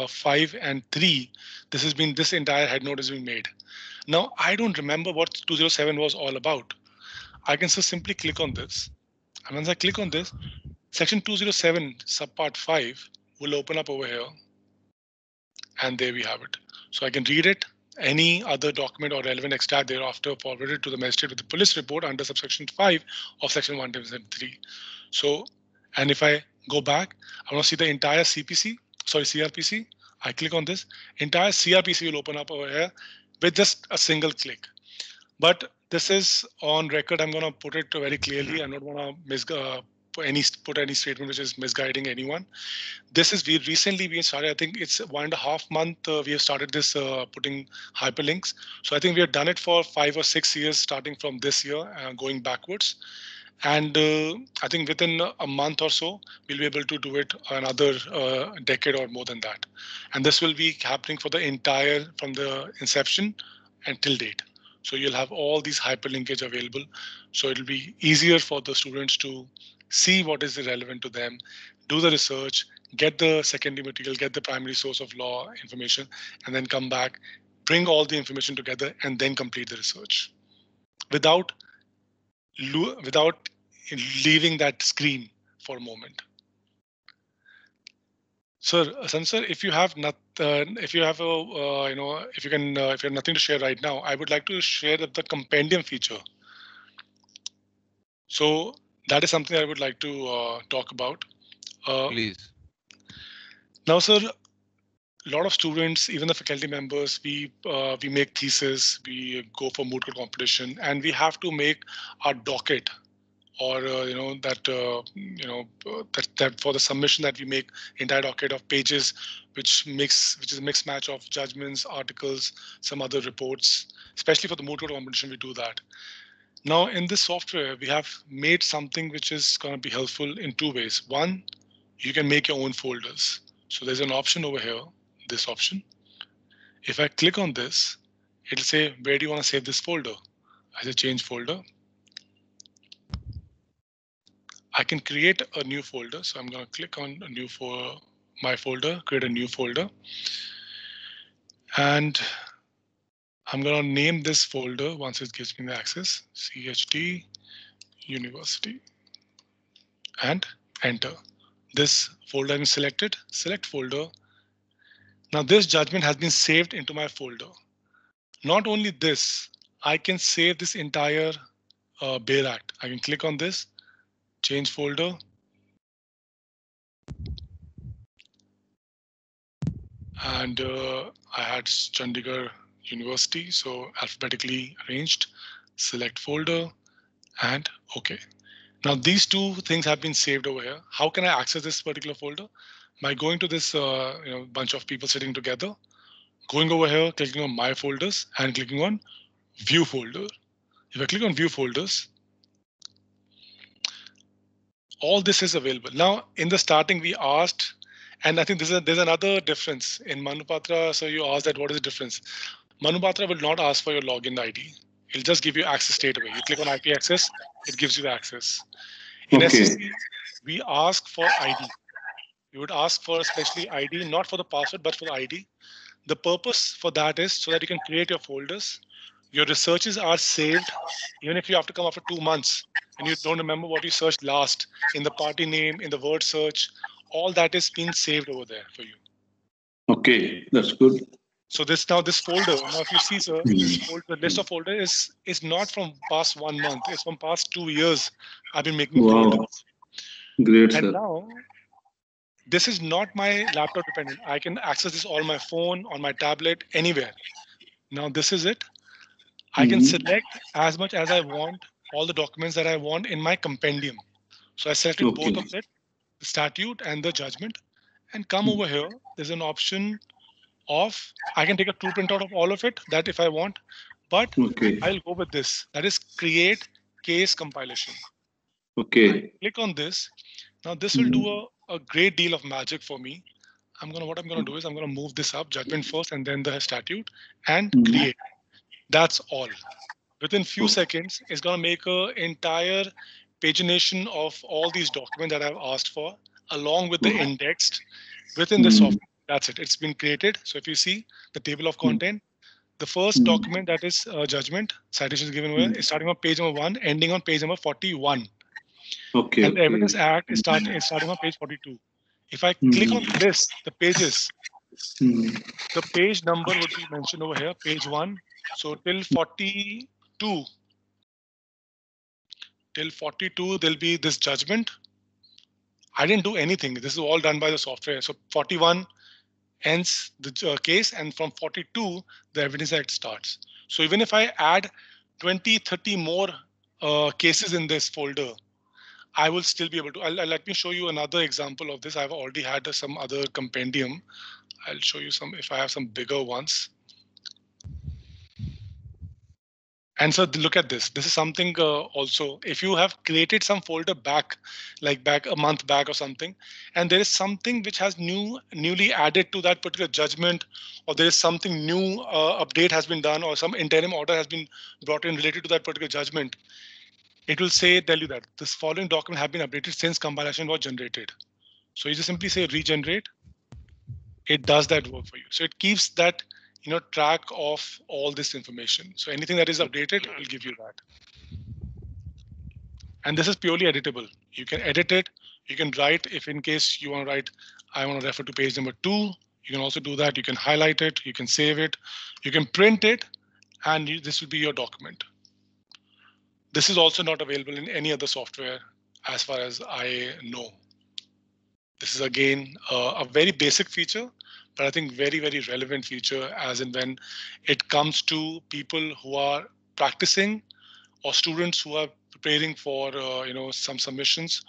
5 and 3, this entire head note has been made. Now, I don't remember what 207 was all about. I can just simply click on this. And once I click on this, section 207 subpart 5 will open up over here. And there we have it. So I can read it. Any other document or relevant extract thereafter forwarded to the magistrate with the police report under subsection 5 of section 173. So, and if I go back, I want to see the entire CRPC. I click on this. Entire CRPC will open up over here with just a single click. But this is on record. I'm going to put it very clearly. I'm not going to put any statement which is misguiding anyone. This is, we started, I think it's 1.5 months. We have started this putting hyperlinks. So I think we have done it for 5 or 6 years, starting from this year, going backwards. And I think within a month or so, we'll be able to do it another decade or more than that. And this will be happening for the entire, from the inception until date. So you'll have all these hyperlinkage available. So it'll be easier for the students to see what is relevant to them, do the research, get the secondary material, get the primary source of law information, and then come back, bring all the information together, and then complete the research without leaving that screen for a moment. Sir, Sansar, if you have if you have nothing to share right now, I would like to share the compendium feature. So that is something I would like to talk about. Please. Now, sir, a lot of students, even the faculty members, we make thesis, we go for moot court competition, and we have to make our docket, or that for the submission that we make entire docket of pages, which is a mixed match of judgments, articles, some other reports. Especially for the moot court competition, we do that. Now, in this software, we have made something which is going to be helpful in 2 ways. One, you can make your own folders. So there's an option over here, this option. If I click on this, it'll say, where do you want to save this folder? I say change folder. I can create a new folder. So I'm going to click on my folder, create a new folder. And I'm going to name this folder once it gives me the access, CHD University, and enter. This folder has been selected, select folder. Now this judgment has been saved into my folder. Not only this, I can save this entire Bail Act. I can click on this, change folder. And I had Chandigarh University, so alphabetically arranged, select folder, and OK. Now these two things have been saved over here. How can I access this particular folder? By going to this bunch of people sitting together, going over here, clicking on my folders and clicking on view folder. If I click on view folders, all this is available. Now in the starting we asked, and I think there's another difference in Manupatra. So you asked that what is the difference? Manupatra will not ask for your login ID. It'll just give you access straight away. You click on IP access, it gives you the access. In SEC, we ask for ID. You would ask for especially ID, not for the password, but for the ID. The purpose for that is so that you can create your folders. Your researches are saved, even if you have to come after 2 months and you don't remember what you searched last in the party name, in the word search, all that is being saved over there for you. Okay, that's good. So this folder, now if you see, sir, the list of folder is not from past 1 month, it's from past 2 years. I've been making folders. Great, and sir. Now, this is not my laptop dependent. I can access this on my phone, on my tablet, anywhere. Now this is it. I can select as much as I want, all the documents that I want in my compendium. So I selected both of it, the statute and the judgment, and come over here. There's an option of, I can take a true printout of all of it, that if I want, but I'll go with this. That is create case compilation. Okay. Click on this. Now this will do a great deal of magic for me. What I'm gonna do is I'm gonna move this up, judgment first and then the statute, and create. That's all. Within few seconds, it's gonna make an entire pagination of all these documents that I've asked for, along with the indexed within the software. That's it. It's been created. So if you see the table of content, the first document, that is judgment, citation is given where, is starting on page number 1, ending on page number 41. Okay. And the Evidence Act is starting on page 42. If I click on the list, the pages, the page number would be mentioned over here, page 1. So till 42, there'll be this judgment. I didn't do anything. This is all done by the software. So 41 ends the case, and from 42, the Evidence Act starts. So even if I add 20, 30 more cases in this folder, I will still be able to. Let me show you another example of this. I've already had some other compendium. I'll show you some if I have some bigger ones. And so look at this. This is something also, if you have created some folder back a month back or something, and there is something which has newly added to that particular judgment, or there is something new update has been done, or some interim order has been brought in related to that particular judgment, it will tell you that this following document have been updated since compilation was generated. So you just simply say regenerate. It does that work for you. So it keeps that track of all this information. So anything that is updated will give you that. And this is purely editable. You can edit it. You can write, if in case you want to write, I want to refer to page number 2. You can also do that. You can highlight it. You can save it. You can print it. And this will be your document. This is also not available in any other software as far as I know. This is again a very basic feature, but I think very, very relevant feature as in when it comes to people who are practicing or students who are preparing for some submissions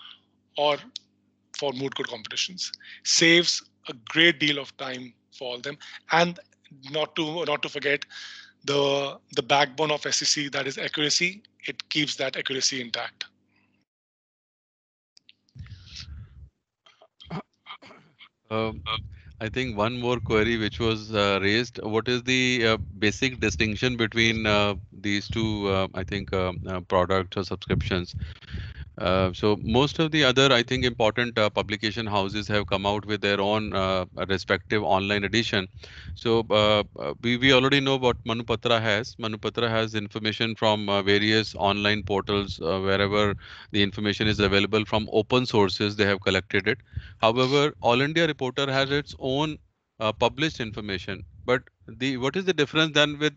or for moot court competitions. Saves a great deal of time for all them, and not to forget the backbone of SEC, that is accuracy. It keeps that accuracy intact. I think one more query which was raised. What is the basic distinction between these two, products or subscriptions? So most of the other, I think, important publication houses have come out with their own respective online edition. So we already know what Manupatra has. Manupatra has information from various online portals wherever the information is available from open sources. They have collected it. However, All India Reporter has its own published information. But what is the difference then with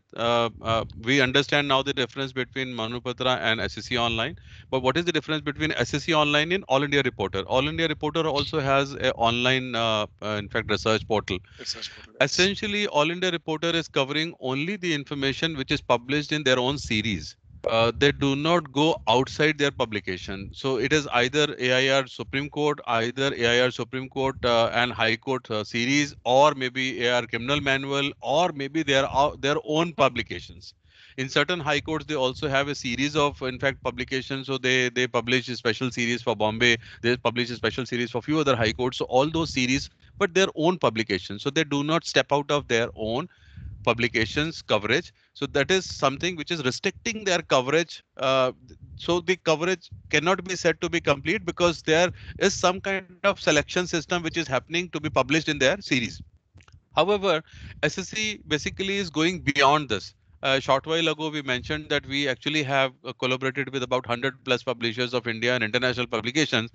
we understand now the difference between Manupatra and SSC Online. But what is the difference between SSC Online and All India Reporter? All India Reporter also has an online, in fact, research portal. Research portal, yes. Essentially, All India Reporter is covering only the information which is published in their own series. They do not go outside their publication. So it is either AIR Supreme Court, either AIR Supreme Court and High Court series, or maybe AIR Criminal Manual, or maybe their own publications. In certain high courts, they also have a series of, in fact, publications. So they publish a special series for Bombay. They publish a special series for few other high courts. So all those series, but their own publications. So they do not step out of their own publications coverage. So that is something which is restricting their coverage. So the coverage cannot be said to be complete because there is some kind of selection system which is happening to be published in their series. However, SSC basically is going beyond this. A short while ago, we mentioned that we actually have collaborated with about 100 plus publishers of India and international publications,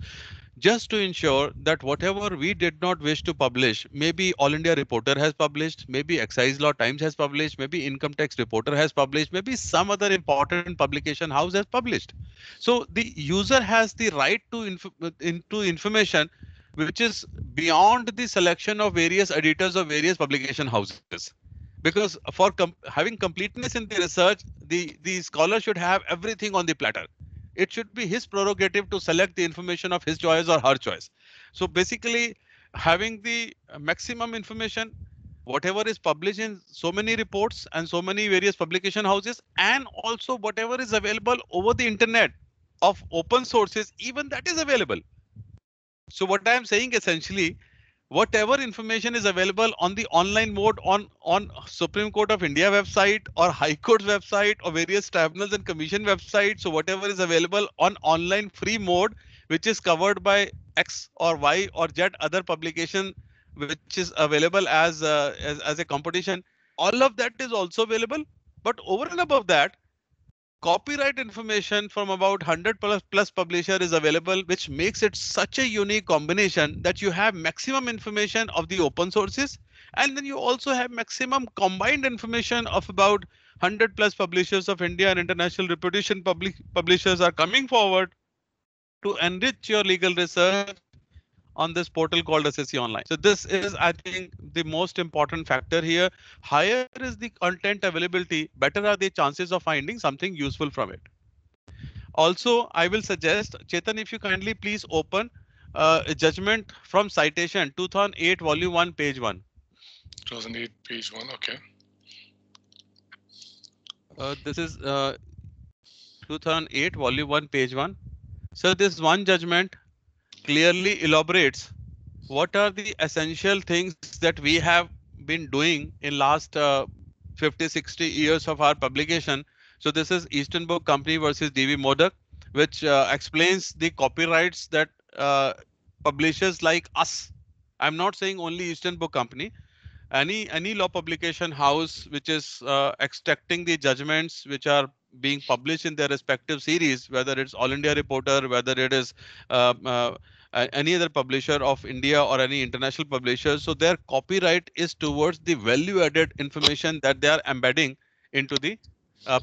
just to ensure that whatever we did not wish to publish, maybe All India Reporter has published, maybe Excise Law Times has published, maybe Income Tax Reporter has published, maybe some other important publication house has published. So the user has the right to into information which is beyond the selection of various editors of various publication houses. Because for having completeness in the research, the scholar should have everything on the platter. It should be his prerogative to select the information of his choice or her choice. So basically, having the maximum information, whatever is published in so many reports and so many various publication houses, and also whatever is available over the internet of open sources, even that is available. So what I am saying essentially, whatever information is available on the online mode on Supreme Court of India website or High Court's website or various tribunals and commission websites. So whatever is available on online free mode, which is covered by X or Y or Z other publication, which is available as a competition, all of that is also available. But over and above that, copyright information from about 100 plus publisher is available, which makes it such a unique combination that you have maximum information of the open sources, and then you also have maximum combined information of about 100 plus publishers of India and international reputation publishers are coming forward to enrich your legal research on this portal called SSC Online. So this is, I think, the most important factor here. Higher is the content availability, better are the chances of finding something useful from it. Also, I will suggest, Chetan, if you kindly please open a judgment from citation 2008 volume 1 page 1. 2008 page 1, okay. This is 2008 volume 1 page 1. So this one judgment clearly elaborates what are the essential things that we have been doing in last 50-60 years of our publication. So this is Eastern Book Company versus DV Modak, which explains the copyrights that publishers like us, I'm not saying only Eastern Book Company, any law publication house which is extracting the judgments which are being published in their respective series, whether it's All India Reporter, whether it is any other publisher of India or any international publishers. So their copyright is towards the value added information that they are embedding into the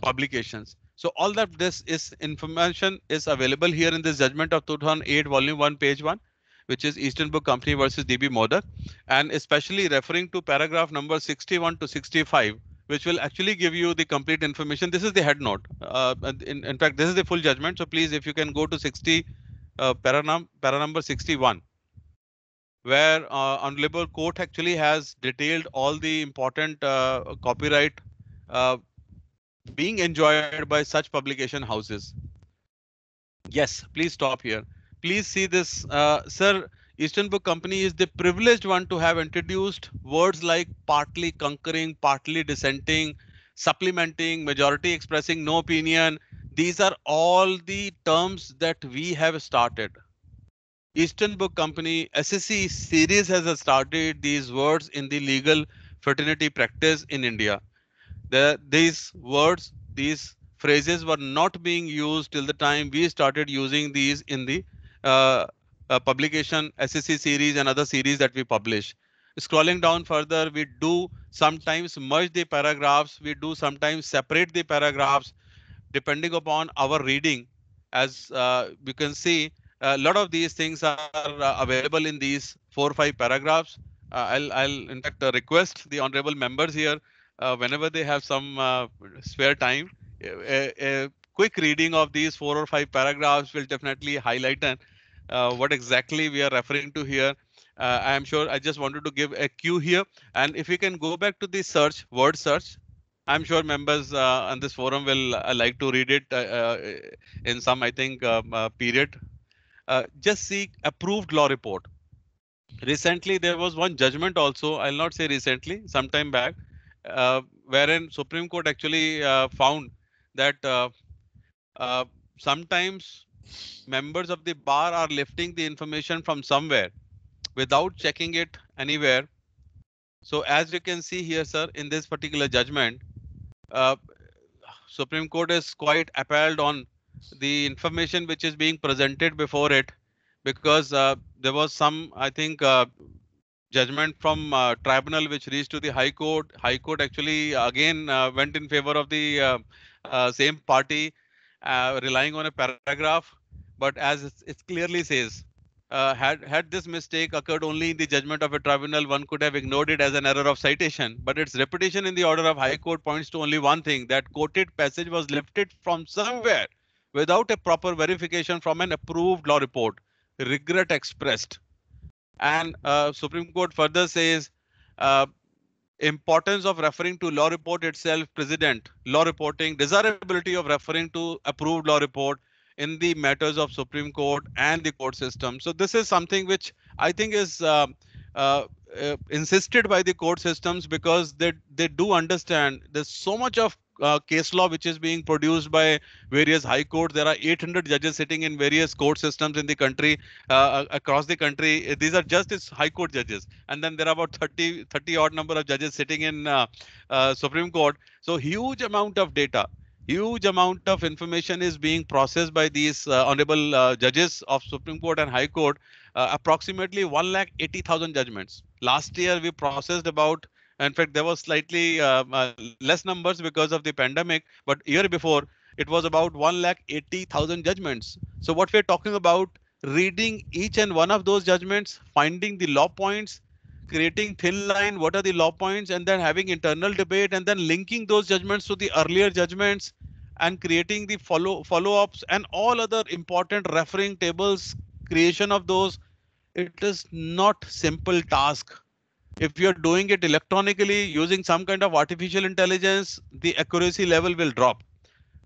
publications. So all that this is information is available here in this judgment of 2008 volume 1 page 1, which is Eastern Book Company versus DB Modak, and especially referring to paragraph number 61 to 65, which will actually give you the complete information. This is the head note. In fact, this is the full judgment. So please, if you can go to 60, para number 61, where Honorable Court actually has detailed all the important copyright being enjoyed by such publication houses. Yes, please stop here. Please see this, sir. Eastern Book Company is the privileged one to have introduced words like partly concurring, partly dissenting, supplementing, majority expressing no opinion. These are all the terms that we have started. Eastern Book Company, SSC series has started these words in the legal fraternity practice in India. These words, these phrases were not being used till the time we started using these in the publication SSC series and other series that we publish. Scrolling down further, we do sometimes merge the paragraphs, we do sometimes separate the paragraphs depending upon our reading. As you can see, a lot of these things are available in these 4 or 5 paragraphs. I'll in fact request the honorable members here, whenever they have some spare time, a quick reading of these 4 or 5 paragraphs will definitely highlight what exactly we are referring to here. I am sure I just wanted to give a cue here. And if we can go back to the search, word search, I'm sure members on this forum will like to read it in some, I think, period. Just see approved law report. Recently, there was one judgment also, I'll not say recently, some time back, wherein Supreme Court actually found that sometimes members of the bar are lifting the information from somewhere without checking it anywhere. So as you can see here, sir, in this particular judgment, Supreme Court is quite appalled on the information which is being presented before it, because there was some, I think, judgment from tribunal which reached to the High Court. High Court actually again went in favor of the same party, relying on a paragraph. But as it clearly says, had this mistake occurred only in the judgment of a tribunal, one could have ignored it as an error of citation. But its repetition in the order of High Court points to only one thing: that quoted passage was lifted from somewhere without a proper verification from an approved law report. Regret expressed. And Supreme Court further says, importance of referring to law report itself, precedent, law reporting, desirability of referring to approved law report in the matters of Supreme Court and the court system. So this is something which I think is insisted by the court systems, because they do understand there's so much of case law which is being produced by various high courts. There are 800 judges sitting in various court systems in the country, across the country. These are just its high court judges, and then there are about 30 odd number of judges sitting in Supreme Court. So huge amount of data, huge amount of information is being processed by these honorable judges of Supreme Court and High Court. Approximately 1,80,000 judgments. Last year we processed about, in fact, there was slightly less numbers because of the pandemic, but year before it was about 1,80,000 judgments. So what we're talking about, reading each and one of those judgments, finding the law points, creating thin line, what are the law points, and then having internal debate, and then linking those judgments to the earlier judgments, and creating the follow-ups and all other important referring tables, creation of those. It is not simple task. If you're doing it electronically using some kind of artificial intelligence, the accuracy level will drop.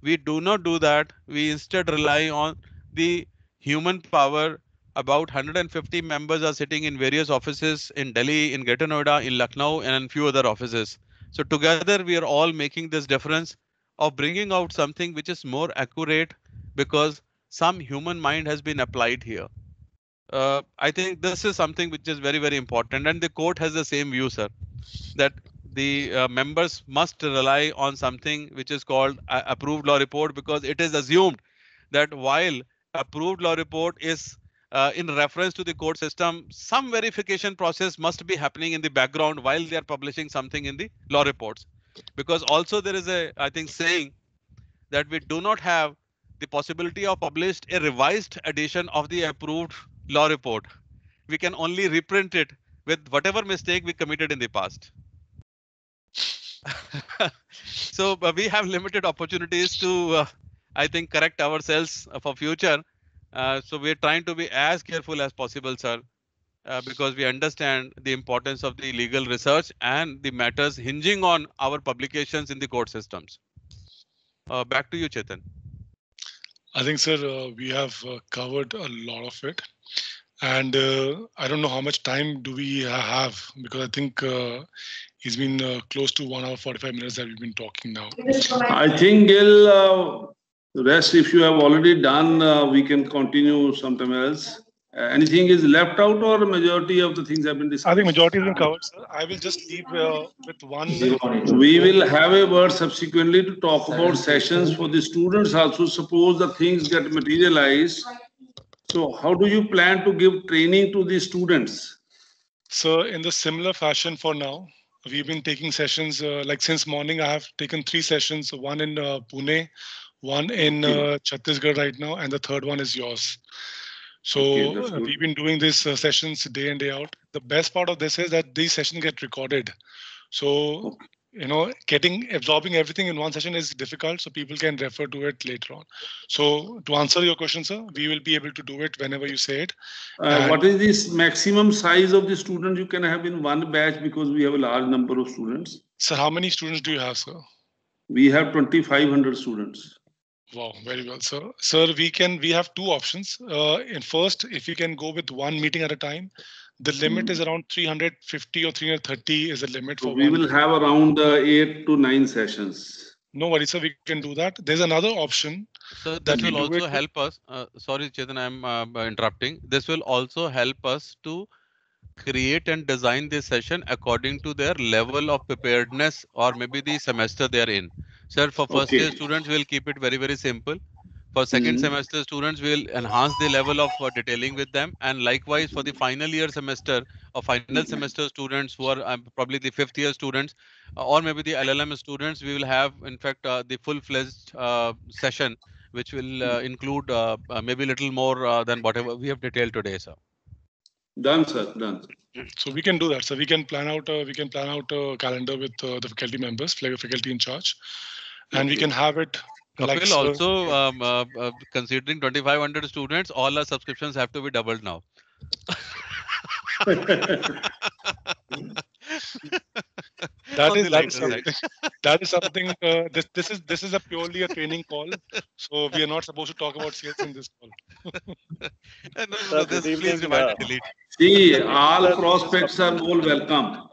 We do not do that. We instead rely on the human power. About 150 members are sitting in various offices in Delhi, in Greater Noida, in Lucknow, and a few other offices. So together we are all making this difference of bringing out something which is more accurate, because some human mind has been applied here. I think this is something which is very, very important, and the court has the same view, sir, that the members must rely on something which is called approved law report, because it is assumed that while approved law report is in reference to the court system, some verification process must be happening in the background while they are publishing something in the law reports. Because also there is a, I think, saying that we do not have the possibility of published a revised edition of the approved law report. We can only reprint it with whatever mistake we committed in the past. So we have limited opportunities to, I think, correct ourselves for future. So we're trying to be as careful as possible, sir, because we understand the importance of the legal research and the matters hinging on our publications in the court systems. Back to you, Chetan. I think, sir, we have covered a lot of it. And I don't know how much time do we have, because I think it's been close to 1 hour 45 minutes that we've been talking now. I think, Gil, The rest, if you have already done, we can continue sometime else. Anything is left out, or majority of the things have been discussed? I think majority has been covered, sir. I will just leave with one. We will have a word subsequently to talk about sessions for the students also. Suppose the things get materialized. So how do you plan to give training to the students? So in the similar fashion for now, we've been taking sessions like since morning. I have taken 3 sessions, one in Pune, one in Chhattisgarh right now, and the third one is yours. So we've been doing these sessions day in, day out. The best part of this is that these sessions get recorded. So, you know, absorbing everything in one session is difficult, so people can refer to it later on. So to answer your question, sir, we will be able to do it whenever you say it. What is this maximum size of the students you can have in one batch, because we have a large number of students? So how many students do you have, sir? We have 2,500 students. Wow, very well, sir. Sir, we have 2 options. In first, if we can go with one meeting at a time, the limit is around 350 or 330 is the limit. So we will have around 8 to 9 sessions. No worries, sir. We can do that. There's another option. So that will also help us. Sorry, Chetan, I'm interrupting. This will also help us to create and design this session according to their level of preparedness or maybe the semester they're in. Sir, for first year students, we'll keep it very, very simple. For second semester students, we'll enhance the level of detailing with them. And likewise, for the final year semester or final semester students who are probably the 5th year students or maybe the LLM students, we will have, in fact, the full-fledged session, which will include maybe a little more than whatever we have detailed today, sir. Done, sir. Done. So we can do that. So we can plan out a calendar with the faculty members, faculty in charge, and we can have it. Kapil, also considering 2,500 students, all our subscriptions have to be doubled now. That is something. This is a purely a training call, so we are not supposed to talk about sales in this call. No, please remind delete. See, all prospects are all welcome.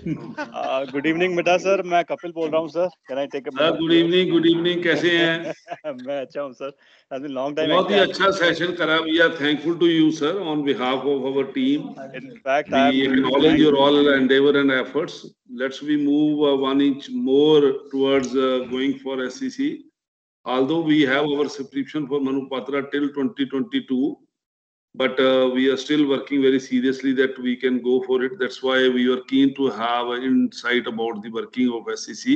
Good evening बेटा sir, मैं कपिल बोल रहा हूँ sir. Can I take a good evening कैसे हैं? मैं अच्छा हूँ सर. Has been long time. बहुत ही अच्छा सेशन करा. We are thankful to you sir on behalf of our team. In fact I acknowledge your all endeavor and efforts. Let's we move 1 inch more towards going for SCC. Although we have our subscription for Manupatra till 2022. But we are still working very seriously that we can go for it. That's why we are keen to have an insight about the working of SCC,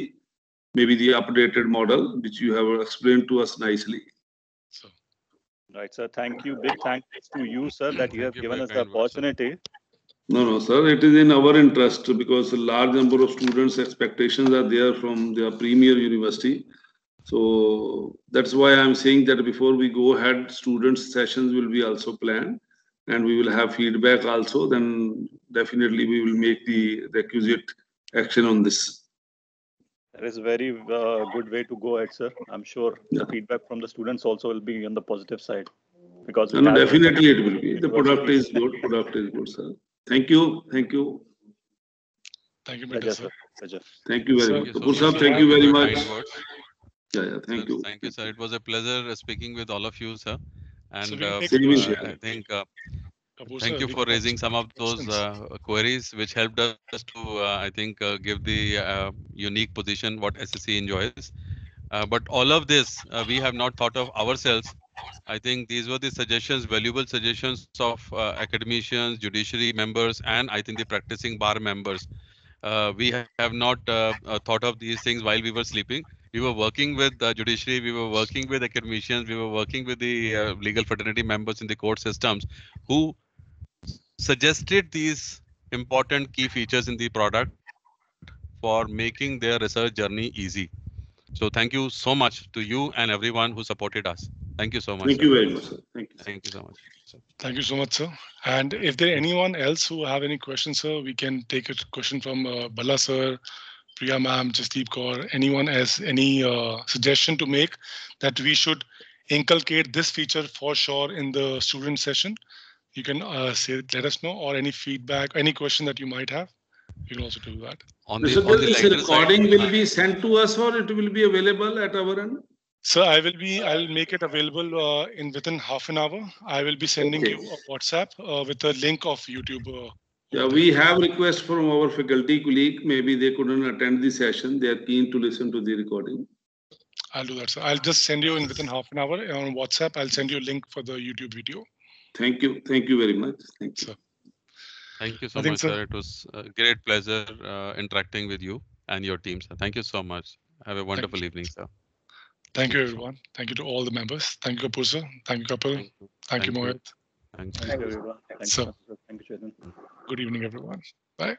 maybe the updated model, which you have explained to us nicely. Right, sir. Thank you. Big thanks to you, sir, that you have given us the opportunity. No, sir. It is in our interest because a large number of students' expectations are there from their premier university. So that's why I'm saying that before we go ahead, students' sessions will be also planned, and we will have feedback also. Then definitely we will make the requisite action on this. That is a very good way to go ahead, sir. I'm sure the feedback from the students also will be on the positive side, because definitely it will be. The product is good. Product is good, sir. Thank you. Thank you, sir. Pleasure. Thank you very much. Kapoor sir, thank you very much. Yeah, thank you. Thank you, sir. It was a pleasure speaking with all of you, sir. And I think thank you for raising some of those queries, which helped us to, I think, give the unique position what SCC enjoys. But all of this, we have not thought of ourselves. I think these were the suggestions, valuable suggestions of academicians, judiciary members, and I think the practicing bar members. We have not thought of these things while we were sleeping. We were working with the judiciary, we were working with academicians, we were working with the legal fraternity members in the court systems who suggested these important key features in the product for making their research journey easy. So thank you so much to you and everyone who supported us. Thank you so much. Thank you very much, sir. Thank you so much. Thank you so much, sir. And if there anyone else who have any questions, sir, we can take a question from Bala sir, Priya ma'am, Jasdeep Kaur, anyone has any suggestion to make that we should inculcate this feature for sure in the student session, you can let us know, or any feedback, any question that you might have. You can also do that. This recording will be sent to us, or it will be available at our end? So I'll make it available within half an hour. I will be sending Okay. you a WhatsApp with a link of YouTube. Yeah, we have request from our faculty colleague. Maybe they couldn't attend the session. They are keen to listen to the recording. I'll do that, sir. I'll just send you in within half an hour on WhatsApp. I'll send you a link for the YouTube video. Thank you. Thank you very much. Thank you. Sir. Thank you so I think much, so. sir. It was a great pleasure interacting with you and your team, sir. Thank you so much. Have a wonderful evening, sir. Thank you, everyone. Thank you to all the members. Thank you, Kapoor, sir. Thank you, Kapil. Thank you, Mohit. Thank you. Thank you, everyone. Thank So- you, Chairman. Good evening, everyone. Bye.